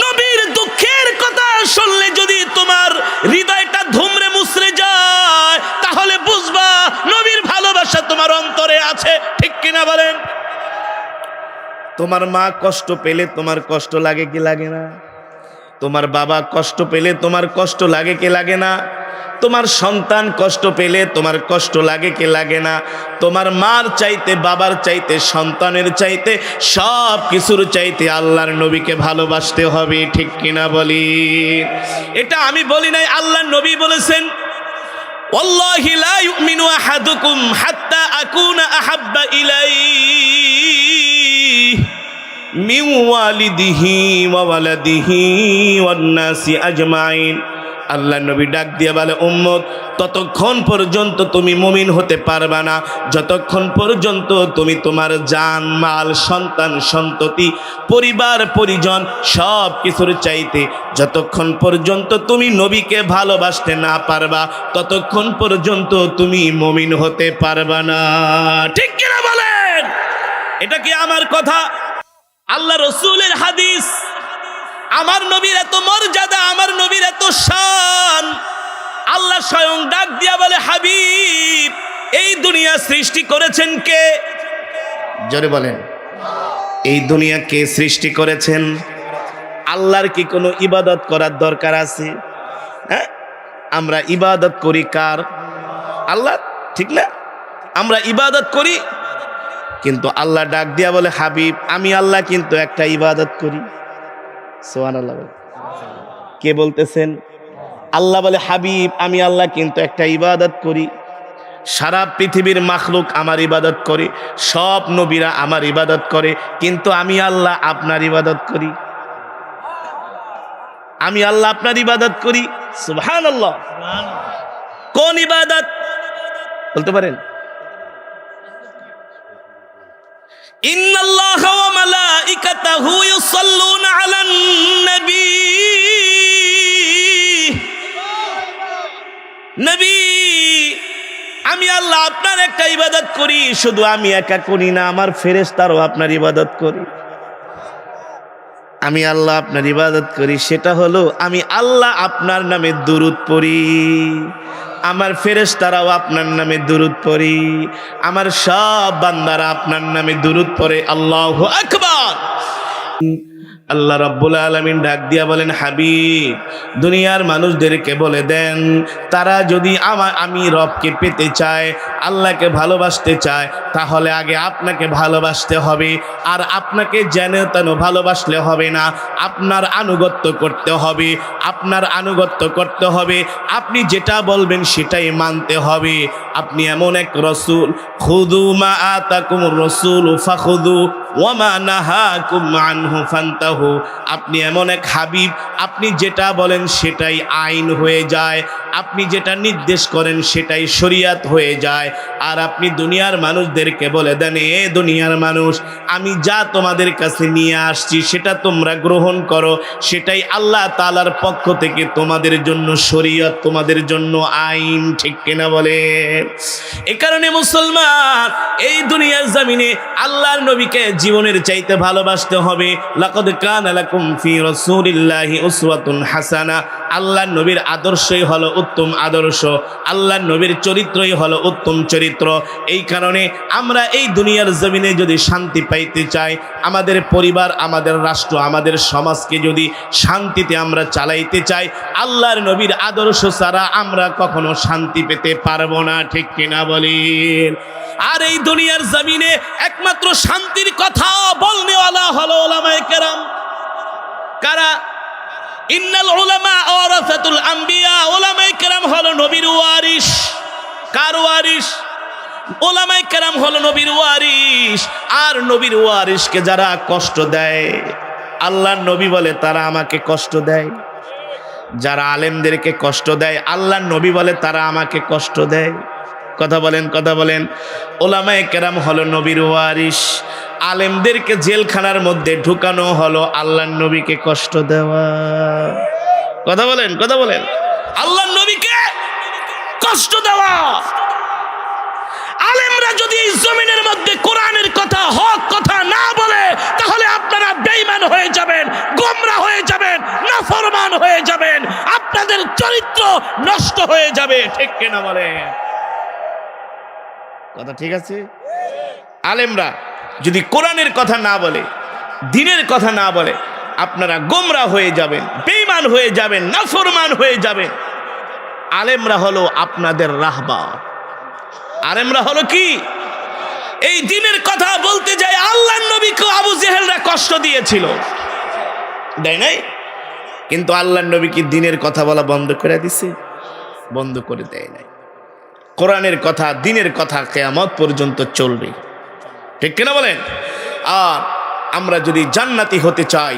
নবীর দুঃখের কথা শুনলে যদি তোমার হৃদয়টা ধুমরে মুছরে যায়, তাহলে বুঝবা নবীর ভালোবাসা তোমার অন্তরে আছে। ঠিক কিনা বলেন? তোমার মা কষ্ট পেলে তোমার কষ্ট লাগে কি লাগে না? তোমার বাবা কষ্ট পেলে তোমার কষ্ট লাগে কি লাগে না? তোমার সন্তান কষ্ট পেলে তোমার কষ্ট লাগে কি লাগে না? তোমার মার চাইতে, বাবার চাইতে, সন্তানের চাইতে, সব কিছুর চাইতে আল্লাহর নবীকে ভালোবাসতে হবে। ঠিক কিনা বলি? এটা আমি বলি নাই, আল্লাহর নবী বলেছেন, ওয়াল্লাহি লা ইউমিনু আহাদুকুম হাত্তা আকুনা আহাব্বা ইলাইহি মিন ওয়ালিদিহি ওয়া ওয়ালাদিহি ওয়ান নাসি আজমাইন। আল্লাহ নবী ডাক দিয়ে বলে, উম্মত, ততক্ষণ পর্যন্ত তুমি মুমিন হতে পারবা না যতক্ষণ পর্যন্ত তুমি তোমার জান, মাল, সন্তান, সন্ততি, পরিবার, পরিজন সব কিছুর চাইতে যতক্ষণ পর্যন্ত তুমি নবীকে ভালোবাসতে না পারবা ততক্ষণ পর্যন্ত তুমি মুমিন হতে পারবা না। ঠিক কিনা বলেন? এটা কি আমার কথা? আল্লাহ রসুলের হাদিস। আমার নবীর এত মর্যাদা, আমার নবীর এত শান, আল্লাহ স্বয়ং ডাক দিয়া বলে, হাবিব, এই দুনিয়া সৃষ্টি করেছেন কে? জোরে বলেন। এই দুনিয়া কে সৃষ্টি করেছেন? আল্লাহর কি কোনো ইবাদত করার দরকার আছে? হ্যাঁ, আমরা ইবাদত করি কার? আল্লাহ। ঠিক না? আমরা ইবাদত করি, কিন্তু আল্লাহ ডাক দিয়া বলে, হাবিব, আমি আল্লাহ কিন্তু একটা ইবাদত করি। সুবহানাল্লাহ। কে বলতেছেন? আল্লাহ বলে, হাবিব, আমি আল্লাহ কিন্তু একটা ইবাদত করি। সারা পৃথিবীর মাখলুক আমার ইবাদত করে, সব নবীরা আমার ইবাদত করে, কিন্তু আমি আল্লাহ আপনার ইবাদত করি। আমি আল্লাহ আপনার ইবাদত করি। সুবহানাল্লাহ। কোন ইবাদত বলতে পারেন? ইন্নাল্লাহা ওয়া মালাইকাতাহু ইউসাল্লুনা আলান নবী। নবী, আমি আল্লাহ আপনার একটা ইবাদত করি, শুধু আমি একা করি না, আমার ফেরেশতারাও আপনার ইবাদত করি। আমি আল্লাহ আপনার ইবাদত করি, সেটা হলো আমি আল্লাহ আপনার নামে দুরূদ পড়ি, আমার ফেরেশতারাও আপনার নামে দুরূদ পড়ি, আমার সব বান্দারা আপনার নামে দুরূদ পড়ে। আল্লাহু আকবার। আল্লাহ রাব্বুল আলামিন ডাক দিয়া বলেন, হাবিব, দুনিয়ার মানুষদেরকে বলে দেন, তারা যদি আমি রবকে পেতে চায় আল্লাহকে ভালোবাসতে চায়, তাহলে আগে আপনাকে ভালোবাসতে হবে। আর আপনাকে যেন তেন ভালোবাসলে হবে না, আপনার আনুগত্য করতে হবে, আপনার আনুগত্য করতে হবে। আপনি যেটা বলবেন সেটাই মানতে হবে। আপনি এমন এক রসুল, খুদু মা আতাকুমুর রাসূলু ফাখুদু ওয়া মা নাহাকুম আনহু ফান্তাহু। আপনি এমন এক হাবিব, আপনি যেটা বলেন সেটাই আইন হয়ে যায়, আপনি যেটা নির্দেশ করেন সেটাই শরীয়ত হয়ে যায়। আর আপনি দুনিয়ার মানুষদেরকে বলে দেন, এ দুনিয়ার মানুষ, আমি যা তোমাদের কাছে নিয়ে আসছি সেটা তোমরা গ্রহণ করো, সেটাই আল্লাহ তাআলার পক্ষ থেকে তোমাদের জন্য শরীয়ত, তোমাদের জন্য আইন। ঠিক কিনা বলে? এ কারণে মুসলমান, এই দুনিয়ার জমিনে আল্লাহর নবীকে জীবনের চাইতে ভালোবাসতে হবে। লাকাদ কানা লাকুম ফি রাসূলিল্লাহি উসওয়াতুন হাসানা। আল্লাহর নবীর আদর্শই হলো উত্তম আদর্শ, আল্লাহর নবীর চরিত্রই হলো উত্তম চরিত্র। এই কারণে আমরা এই দুনিয়ার জমিনে যদি শান্তি পাইতে চাই, আমাদের পরিবার, আমাদের রাষ্ট্র, আমাদের সমাজকে যদি শান্তিতে আমরা চালাইতে চাই, আল্লাহর নবীর আদর্শ ছাড়া আমরা কখনো শান্তি পেতে পারবো না। ঠিক কিনা বলেন? আর এই দুনিয়ার জমিনে একমাত্র শান্তির কথা বলনেওয়ালা হলো উলামায়ে কেরাম। কারা? ইন্নাল উলামা ওয়ারাসাতুল আম্বিয়া। উলামায়ে কেরাম হলো নবীর ওয়ারিস। কার ওয়ারিস? উলামায়ে কেরাম হলো নবীর ওয়ারিস। আর নবীর ওয়ারিসকে যারা কষ্ট দেয়, আল্লাহর নবী বলে তারা আমাকে কষ্ট দেয়। যারা আলেমদেরকে কষ্ট দেয়, আল্লাহর নবী বলে তারা আমাকে কষ্ট দেয়। কথা বলেন, কথা বলেন। উলামায়ে কেরাম হলো নবীর ওয়ারিস। আলেমদেরকে জেলখানার মধ্যে ঢুকানো হলো আল্লাহর নবীকে কষ্ট দেওয়া। কথা বলেন, কথা বলেন। আল্লাহর নবীকে কষ্ট দেওয়া। আলেমরা যদি এই জমিনের মধ্যে কোরআনের কথা, হক কথা না বলে, তাহলে আপনারা বেঈমান হয়ে যাবেন, গোমরা হয়ে যাবেন, নাফরমান হয়ে যাবেন, আপনাদের চরিত্র নষ্ট হয়ে যাবে। ঠিক কিনা বলেন? কথা ঠিক আছে? আলেমরা যদি কোরআনের কথা না বলে, দ্বীনের কথা না বলে, আপনারা গোমরা হয়ে যাবেন, বেঈমান হয়ে যাবেন, নাফরমান হয়ে যাবেন। আলেমরা হলো আপনাদের রাহবার। আলেমরা হলো কি? এই দ্বীনের কথা বলতে যায় আল্লাহর নবীকে আবু জেহেলরা কষ্ট দিয়েছিল, দেয় নাই? কিন্তু আল্লাহর নবী কি দ্বীনের কথা বলা বন্ধ করে দিছে? বন্ধ করে দেয় নাই। কোরআনের কথা, দ্বীনের কথা কিয়ামত পর্যন্ত চলবে। ঠিক কিনা বলেন? আর আমরা যদি জান্নাতি হতে চাই,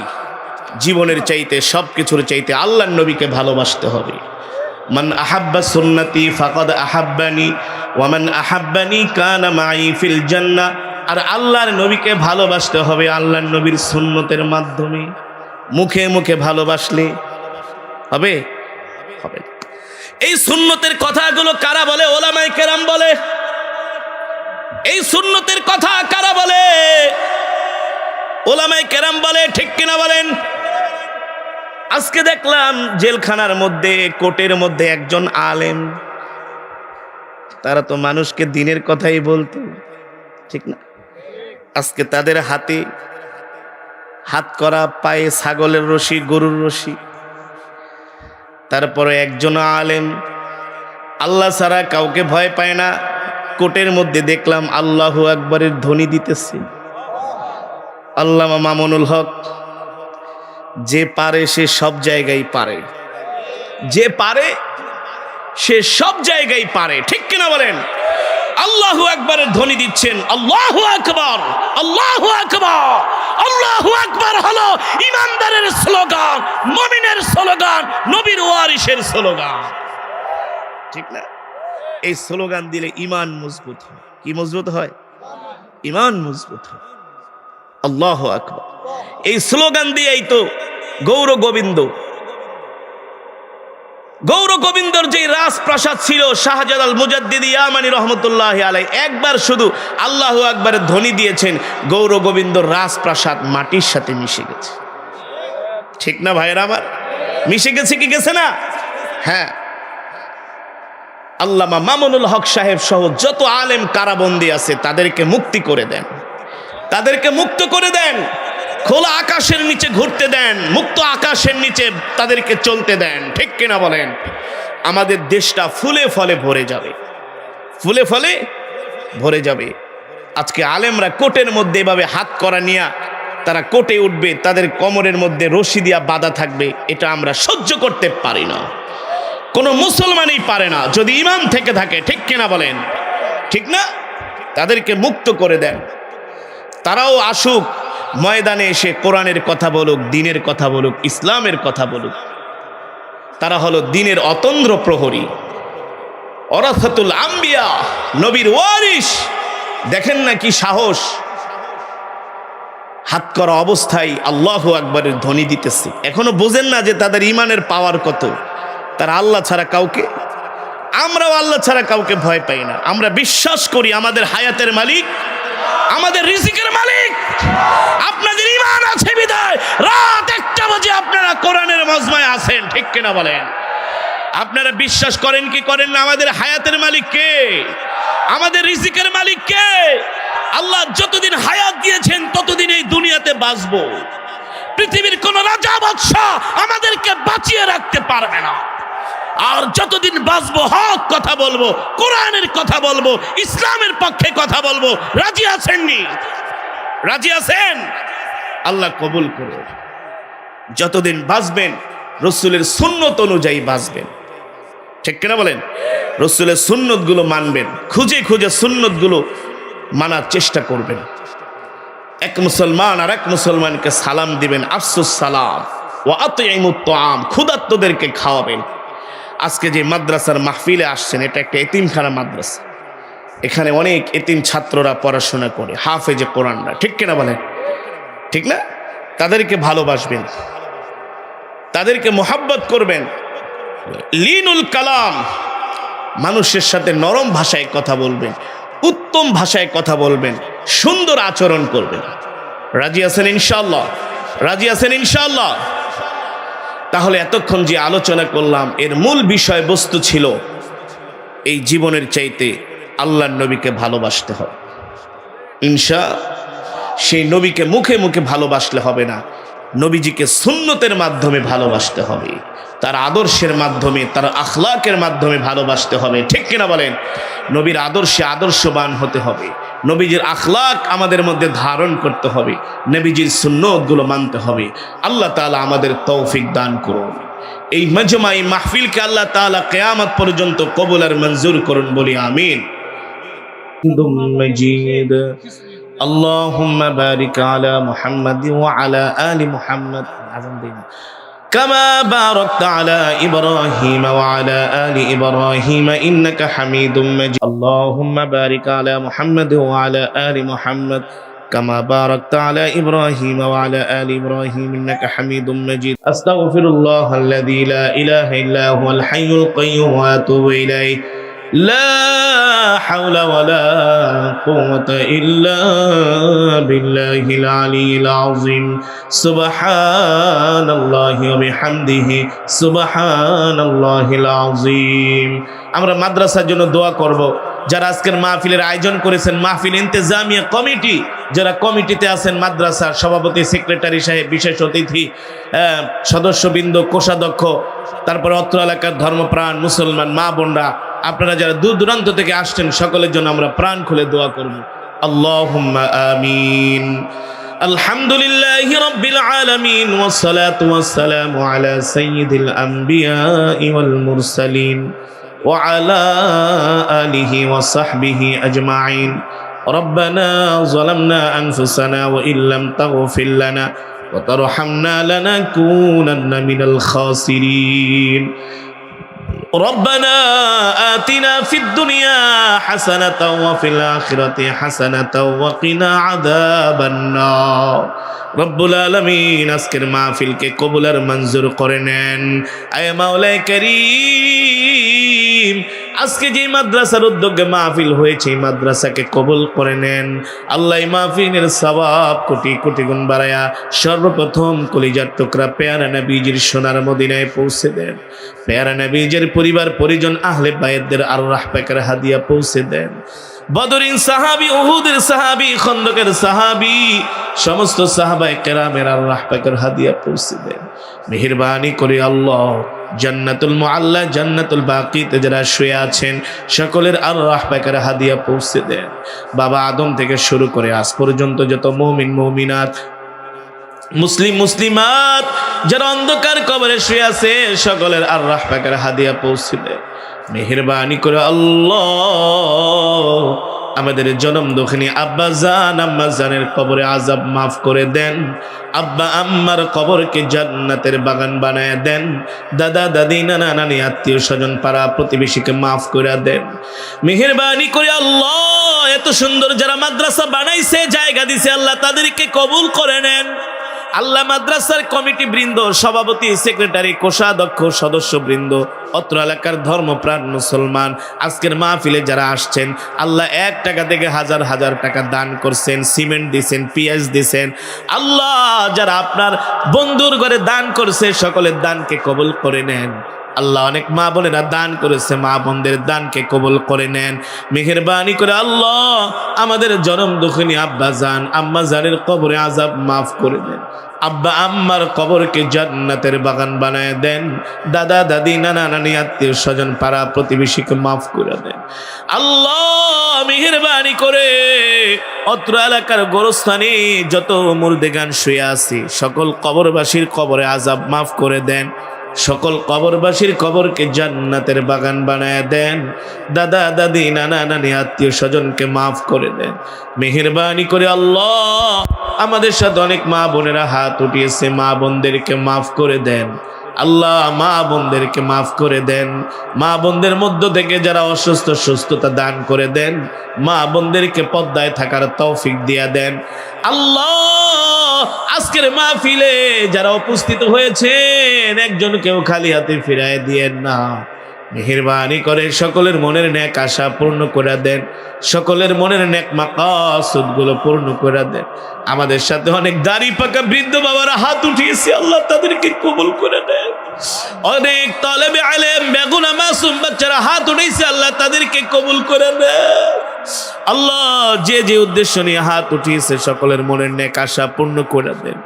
জীবনের চাইতে, সব কিছুর চাইতে আল্লাহর নবীকে ভালোবাসতে হবে। মান আহাব্বা সুন্নতি ফাকাদ আহাব্বানি ওয়া মান আহাব্বানি কানা মাই ফিল জান্নাহ। আর আল্লাহর নবীকে ভালোবাসতে হবে আল্লাহর নবীর সুন্নতের মাধ্যমে। মুখে মুখে ভালোবাসলে হবে? হবে। এই সুন্নতের কথাগুলো কারা বলে? উলামায়ে কেরাম বলে। এই সুন্নতের কথা কারা বলে? উলামায়ে কেরাম বলে। ঠিক কিনা বলেন? আজকে দেখলাম জেলখানার মধ্যে, কোর্টের মধ্যে একজন আলেম, তারা তো মানুষকে দ্বীনের কথাই বলতো, ঠিক না? আজকে তাদের হাতে হাত করা, পায়ে ছাগলের রশি, গরুর রশি। তারপরে একজন আলেম আল্লাহ ছাড়া কাউকে ভয় পায় না, কোর্টের মধ্যে দেখলাম আল্লাহু আকবারের ধ্বনি দিতেছে। আল্লামা মামুনুল হক, যে পারে সে সব জায়গায় পারে, যে পারে সে সব জায়গায় পারে। ঠিক কিনা বলেন? আল্লাহু আকবারের ধ্বনি দিচ্ছেন। আল্লাহু আকবার, আল্লাহু আকবার, আল্লাহু আকবার হলো ইমানদারের স্লোগান, মুমিনের স্লোগান, নবীর ওয়ারিসের স্লোগান। ঠিক না? এই স্লোগান দিলে ঈমান মজবুত হয়। কি মজবুত হয়? ঈমান মজবুত হয়। আল্লাহু আকবার। এই স্লোগান দিয়েই তো গৌর গোবিন্দ, গৌর গোবিন্দর যে রাজপ্রাসাদ ছিল শাহজালাল মুজাদ্দিদি ইয়ামানি রহমতুল্লাহি আলাইহি, একবার শুধু আল্লাহু আকবারের ধ্বনি দিয়েছেন, গৌর গোবিন্দর রাজপ্রাসাদ মাটির সাথে মিশে গেছে। ঠিক না ভাইয়েরা আমার? মিশে গেছে কি গেছে না? হ্যাঁ। আল্লামা মামুনুল হক সাহেব সহ যত আলেম কারাবন্দী আছে তাদেরকে মুক্তি করে দেন, তাদেরকে মুক্ত করে দেন, খোলা আকাশের নিচে ঘুরতে দেন, মুক্ত আকাশের নিচে তাদেরকে চলতে দেন। ঠিক কিনা বলেন? আমাদের দেশটা ফুলে ফলে ভরে যাবে, ফুলে ফলে ভরে যাবে। আজকে আলেমরা কোটের মধ্যে এভাবে হাত করা নিয়া তারা কোটে উঠবে, তাদের কোমরের মধ্যে রশি দিয়া বাঁধা থাকবে, এটা আমরা সহ্য করতে পারি না। কোনো মুসলমানই পারে না যদি ঈমান থেকে থাকে, ঠিক কিনা বলেন? ঠিক না? তাদেরকে মুক্ত করে দেন, তারাও আসুক ময়দানে এসে কোরআনের কথা বলুক, দ্বীনের কথা বলুক, ইসলামের কথা বলুক। তারা হলো দ্বীনের অতন্দ্র প্রহরী, ওরাসাতুল আম্বিয়া, নবীর ওয়ারিস। দেখেন না কি সাহস, হাত করা অবস্থায় আল্লাহু আকবারের ধ্বনি দিতেছে। এখনো বোঝেন না যে তাদের ঈমানের পাওয়ার কত? তারা আল্লাহ ছাড়া কাউকে, আমরাও আল্লাহ ছাড়া কাউকে ভয় পাই না। আমরা বিশ্বাস করি আমাদের হায়াতের মালিক, আমাদের রিজিকের মালিক। আপনাদের ঈমান আছে বিদায় রাত 1টা বাজে আপনারা কোরআনের মজমায় আছেন, ঠিক কিনা বলেন? আপনারা বিশ্বাস করেন কি করেন না আমাদের হায়াতের মালিক কে? আমাদের রিজিকের মালিক কে? আল্লাহ যতদিন হায়াত দিয়েছেন ততদিন এই দুনিয়াতে বাঁচবো। পৃথিবীর কোন রাজা বাদশা আমাদেরকে বাঁচিয়ে রাখতে পারবে না। আর যতদিন বাঁচবো হক কথা বলবো, কোরআনের কথা বলবো, ইসলামের পক্ষে কথা বলবো। রাজি আছেননি? রাজি আছেন? আল্লাহ কবুল করুন। যতদিন বাঁচবেন রসুলের সুন্নত অনুযায়ী বাঁচবেন, ঠিক কিনা বলেন? রসুলের সুন্নতগুলো মানবেন, খুঁজে খুঁজে সুন্নতগুলো মানার চেষ্টা করবেন। এক মুসলমান আর এক মুসলমানকে সালাম দিবেন, আফসুস সালাম ও আতইমুত তাআম, ক্ষুধার্তদেরকে খাওয়াবেন। আজকে যে মাদ্রাসার মাহফিলে আসছেন, এটা একটা এতিমখানা মাদ্রাসা। এখানে অনেক এতিম ছাত্ররা পড়াশোনা করে, হাফেজে কোরআনরা, ঠিক কিনা বলেন? ঠিক না? তাদেরকে ভালোবাসবেন, তাদেরকে মোহাব্বত করবেন। লিনুল কালাম, মানুষের সাথে নরম ভাষায় কথা বলবেন, উত্তম ভাষায় কথা বলবেন, সুন্দর আচরণ করবেন। রাজি আছেন ইনশাআল্লাহ? রাজি আছেন ইনশাআল্লাহ? তাহলে এতক্ষণ যে আলোচনা করলাম এর মূল বিষয়বস্তু ছিল এই জীবনের চাইতে আল্লাহর নবীকে ভালোবাসতে হবে। সেই নবীকে মুখে মুখে ভালোবাসলে হবে না, নবীজিকে সুন্নতের মাধ্যমে ভালোবাসতে হবে, তার আদর্শের মাধ্যমে, তার আখলাকের মাধ্যমে ভালোবাসতে হবে, ঠিক কিনা বলেন? নবীর আদর্শে আদর্শবান হতে হবে, নবীজির আখলাক আমাদের মধ্যে ধারণ করতে হবে, নবীজির সুন্নতগুলো মানতে হবে। আল্লাহ তাআলা আমাদের তৌফিক দান করুন। এই মজমা, এই মাহফিলকে আল্লাহ তাআলা কিয়ামত পর্যন্ত কবুল আর মঞ্জুর করুন, বলি আমিন। মজিদ اللهم بارك على محمد وعلى آل محمد كما باركت على إبراهيم وعلى آل إبراهيم إنك حميد مجيد اللهم بارك على محمد وعلى آل محمد كما باركت على إبراهيم وعلى آل إبراهيم إنك حميد مجيد أستغفر الله الذي لا إله إلا هو الحي القيوم وأتوب إليه لا حول ولا قوة إلا بالله العلي العظيم سبحان الله وبحمده سبحان الله العظيم। আমরা মাদ্রাসার জন্য দোয়া করব। যারা আজকের মাহফিলের আয়োজন করেছেন, মাহফিল ইন্তেজামিয়া কমিটি, যারা কমিটিতে আছেন, মাদ্রাসার সভাপতি, সেক্রেটারি সাহেব, বিশেষ অতিথি, সদস্যবৃন্দ, কোষাধ্যক্ষ, তারপরে অত্র এলাকার ধর্মপ্রাণ মুসলমান মা বোনরা, আপনারা যারা দূর দূরান্ত থেকে আসছেন, সকলের জন্য আমরা প্রাণ খুলে দোয়া করব। আল্লাহুম্মা আমিন। আলহামদুলিল্লাহি রাব্বিল আলামিন ওয়াসসালাতু ওয়াসসালামু আলা সাইয়্যিদিল আমবিয়াই ওয়াল মুরসালিন ওয়া আলা আলিহি ওয়া সাহবিহি আজমাইন। রব্বানা যালামনা আনফুসানা ওয়া ইল্লাম তাগফির লানা ওয়া তারহামনা লানাকুনান্না মিনাল খাসিরিন। ربنا آتنا في الدنيا حسنة وفي الآخرة حسنة وقنا عذاب النار। রব্বুল আলামিন আজকের মাহফিলকে কবুল আর মঞ্জুর করে নেন। আয় মাওলায়ে কারীম, আজকে যে মাদ্রাসার উদ্যোগে মাহফিল হয়েছে, এই মাদ্রাসাকে কবুল করে নেন। আল্লাহ মাহফিলের সওয়াব কোটি কোটি গুণ বাড়ায়া সর্বপ্রথম কলিজার টুকরা পেয়ারা নবীজির সোনার মদিনায় পৌঁছে দেন। পেয়ারা নবীজির পরিবার পরিজন আহলে বায়তদের আর রাহপাকের হাদিয়া পৌঁছে দেন। বদরিন সাহাবী, উহুদের সাহাবী, খন্দকের সাহাবী, সমস্ত সাহাবায়ে কেরামের আর রাহপাকের হাদিয়া পৌঁছে দেন। মেহেরবানি করে আল্লাহ জান্নাতুল মুআল্লা জান্নাতুল বাকিতে যারা শুয়ে আছেন সকলের আরওয়াহ পাকের হাদিয়া পৌঁছে দেন। বাবা আদম থেকে শুরু করে আজ পর্যন্ত যত মুমিন মুমিনাত মুসলিম মুসলিমাত যারা অন্ধকার কবরে শুয়ে আছে সকলের আরওয়াহ পাকের হাদিয়া পৌঁছে দেন। মেহেরবানি করে আল্লাহ আমাদের জনম দুঃখিনী আব্বা জান আম্মা জানের কবরে আযাব মাফ করে দেন। আব্বা আম্মার কবরকে জান্নাতের বাগান বানায় দেন। দাদা দাদি নানা নানি আত্মীয় স্বজন পাড়া প্রতিবেশীকে মাফ করে দেন। মেহেরবানি করে আল্লাহ এত সুন্দর যারা মাদ্রাসা বানাইছে জায়গা দিছে আল্লাহ তাদেরকে কবুল করে নেন। আল্লাহ মাদ্রাসার কমিটি বৃন্দ সভাপতি সেক্রেটারি কোষাধ্যক্ষ সদস্য বৃন্দ অত্র এলাকার ধর্মপ্রাণ মুসলমান আজকের মাহফিলে যারা আসছেন আল্লাহ 1 টাকা থেকে হাজার হাজার টাকা দান করছেন, সিমেন্ট দিছেন, পেঁয়াজ দিছেন। আল্লাহ যারা আপনার বন্ধুর ঘরে দান করছে সকলের দানকে কবুল করে নেন। আল্লাহ অনেক মা বোনেরা দান করেছে, মা বোনদের দানকে কবুল করে নেন। মেহেরবানি করে আল্লাহ আমাদের জনম দুঃখিনী আব্বা জান আম্মা জানের কবরে আযাব মাফ করে দেন। আব্বা আম্মার কবরকে জান্নাতের বাগান বানায় দেন। দাদা দাদি নানা নানি আত্মীয় স্বজন পাড়া প্রতিবেশীকে মাফ করে দেন। আল্লাহ মেহেরবানি করে অত্র এলাকার গোরস্থানে যত মুর্দেগান শুয়ে আছে সকল কবরবাসীর কবরে আযাব মাফ করে দেন। সকল কবরবাসীর কবরকে জান্নাতের বাগান বানায় দেন। দাদা দাদি নানা নানি আত্মীয় স্বজনকে মাফ করে দেন। মেহেরবানি করে আল্লাহ আমাদের সাথে অনেক মা বোনেরা হাত উঠিয়েছে, মা বোনদেরকে মাফ করে দেন। আল্লাহ মা বোনদেরকে মাফ করে দেন। মা বোনদের মধ্য থেকে যারা অসুস্থ সুস্থতা দান করে দেন। মা বোনদেরকে পর্দায় থাকার তৌফিক দিয়া দেন। আল্লাহ আজকের মাহফিলে যারা উপস্থিত হয়েছেন একজনকেও খালি হাতে ফিরায় দিয়েন না। মেহেরবানি করে সকলের মনের নেক আশা পূর্ণ করে দেন। সকলের মনের নেক মাকাসুদগুলো পূর্ণ করে দেন। আমাদের সাথে অনেক দাড়ি পাকা বৃদ্ধ বাবারা হাত উঠিয়েছে আল্লাহ তাদেরকে কবুল করে দেন। অনেক তালেবে আলেম বেগুনা মাসুম বাচ্চারা হাত উঠেছে আল্লাহ তাদেরকে কবুল করে দেন। আল্লাহ যে যে উদ্দেশ্য নিয়ে হাত উঠিয়েছে সকলের মনের নেক আশা পূর্ণ করে দেন।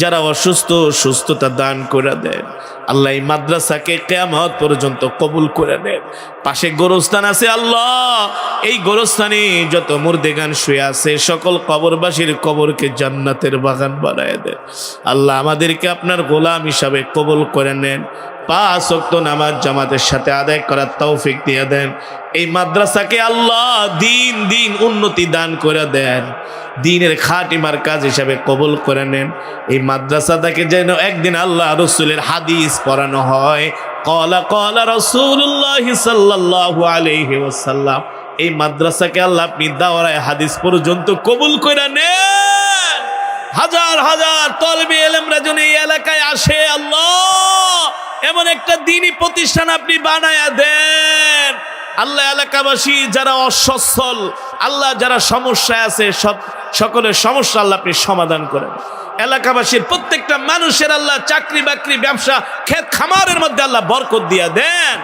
যারা অসুস্থ সুস্থতা দান করে দেন। আল্লাহ এই মাদ্রাসাকে কিয়ামত পর্যন্ত কবুল করে নেন। পাশে গোরস্থান আছে আল্লাহ এই গোরস্থানে যত মুর্দেগান শুয়ে আছে সকল কবরবাসীর কবরকে জান্নাতের বাগান বানায় দেন। আল্লাহ আমাদেরকে আপনার গোলাম হিসাবে কবুল করে নেন। 5 ওয়াক্ত নামাজ জামাতের সাথে আদায় করার তৌফিক দিয়ে দেন। এই মাদ্রাসাকে আল্লাহ দিন দিন উন্নতি দান করে দেন। দ্বীনের খাঁটি মার্কাজ হিসাবে কবুল করে নেন। এই মাদ্রাসাটাকে যেন একদিন আল্লাহ রাসূলের হাদিস পড়ানো হয়, ক্বালা ক্বালা রাসূলুল্লাহ সাল্লাল্লাহু আলাইহি ওয়াসাল্লাম। এই মাদ্রাসাকে আল্লাহ আপনি দাওরায়ে হাদিস পর্যন্ত কবুল করে নেন। হাজার হাজার তালেবে ইলমরা যেন এই এলাকায় আসে আল্লাহ এমন একটা দ্বীনি প্রতিষ্ঠান আপনি বানায়া দেন। আল্লাহ এলাকাবাসী যারা অসচ্ছল আল্লাহ যারা সমস্যায় আছে সকলের সমস্যা আল্লাহ আপনি সমাধান করেন। এলাকাবাসীর প্রত্যেকটা মানুষের আল্লাহ চাকরি বাকরি ব্যবসা ক্ষেত খামারের মধ্যে আল্লাহ বরকত দিয়া দেন।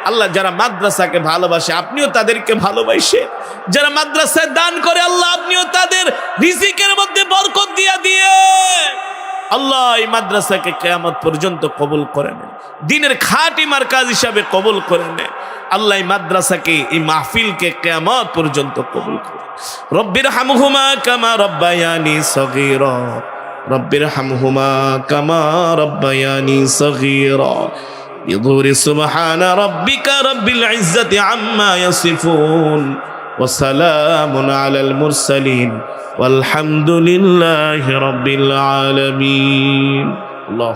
আল্লাহ যারা মাদ্রাসাকে ভালোবাসে আপনিও তাদেরকে ভালোবাসে। যারা মাদ্রাসায় দান করে আল্লাহ আপনিও তাদের রিজিকের মধ্যে বরকত দিয়া দিয়ে আল্লাহ এই মাদ্রাসাকে কিয়ামত পর্যন্ত কবুল করে নেন। দ্বীনের খাঁটি মার্কাজ হিসাবে কবুল করে নেন। আল্লাহ এই মাদ্রাসাকে এই মাহফিলকে কিয়ামত পর্যন্ত কবুল করে। রব্বির হামহুমা কামা রব্বায়ানি সগীরা রব্বির হামহুমা কামা রব্বায়ানি সগীরা বিদুরি সুবহান রাব্বিকা রব্বিল ইজ্জাতি আম্মা ইয়াসিফুন ওয়া সালামুন আলাল মুরসালিন والحمد لله رب العالمين. الله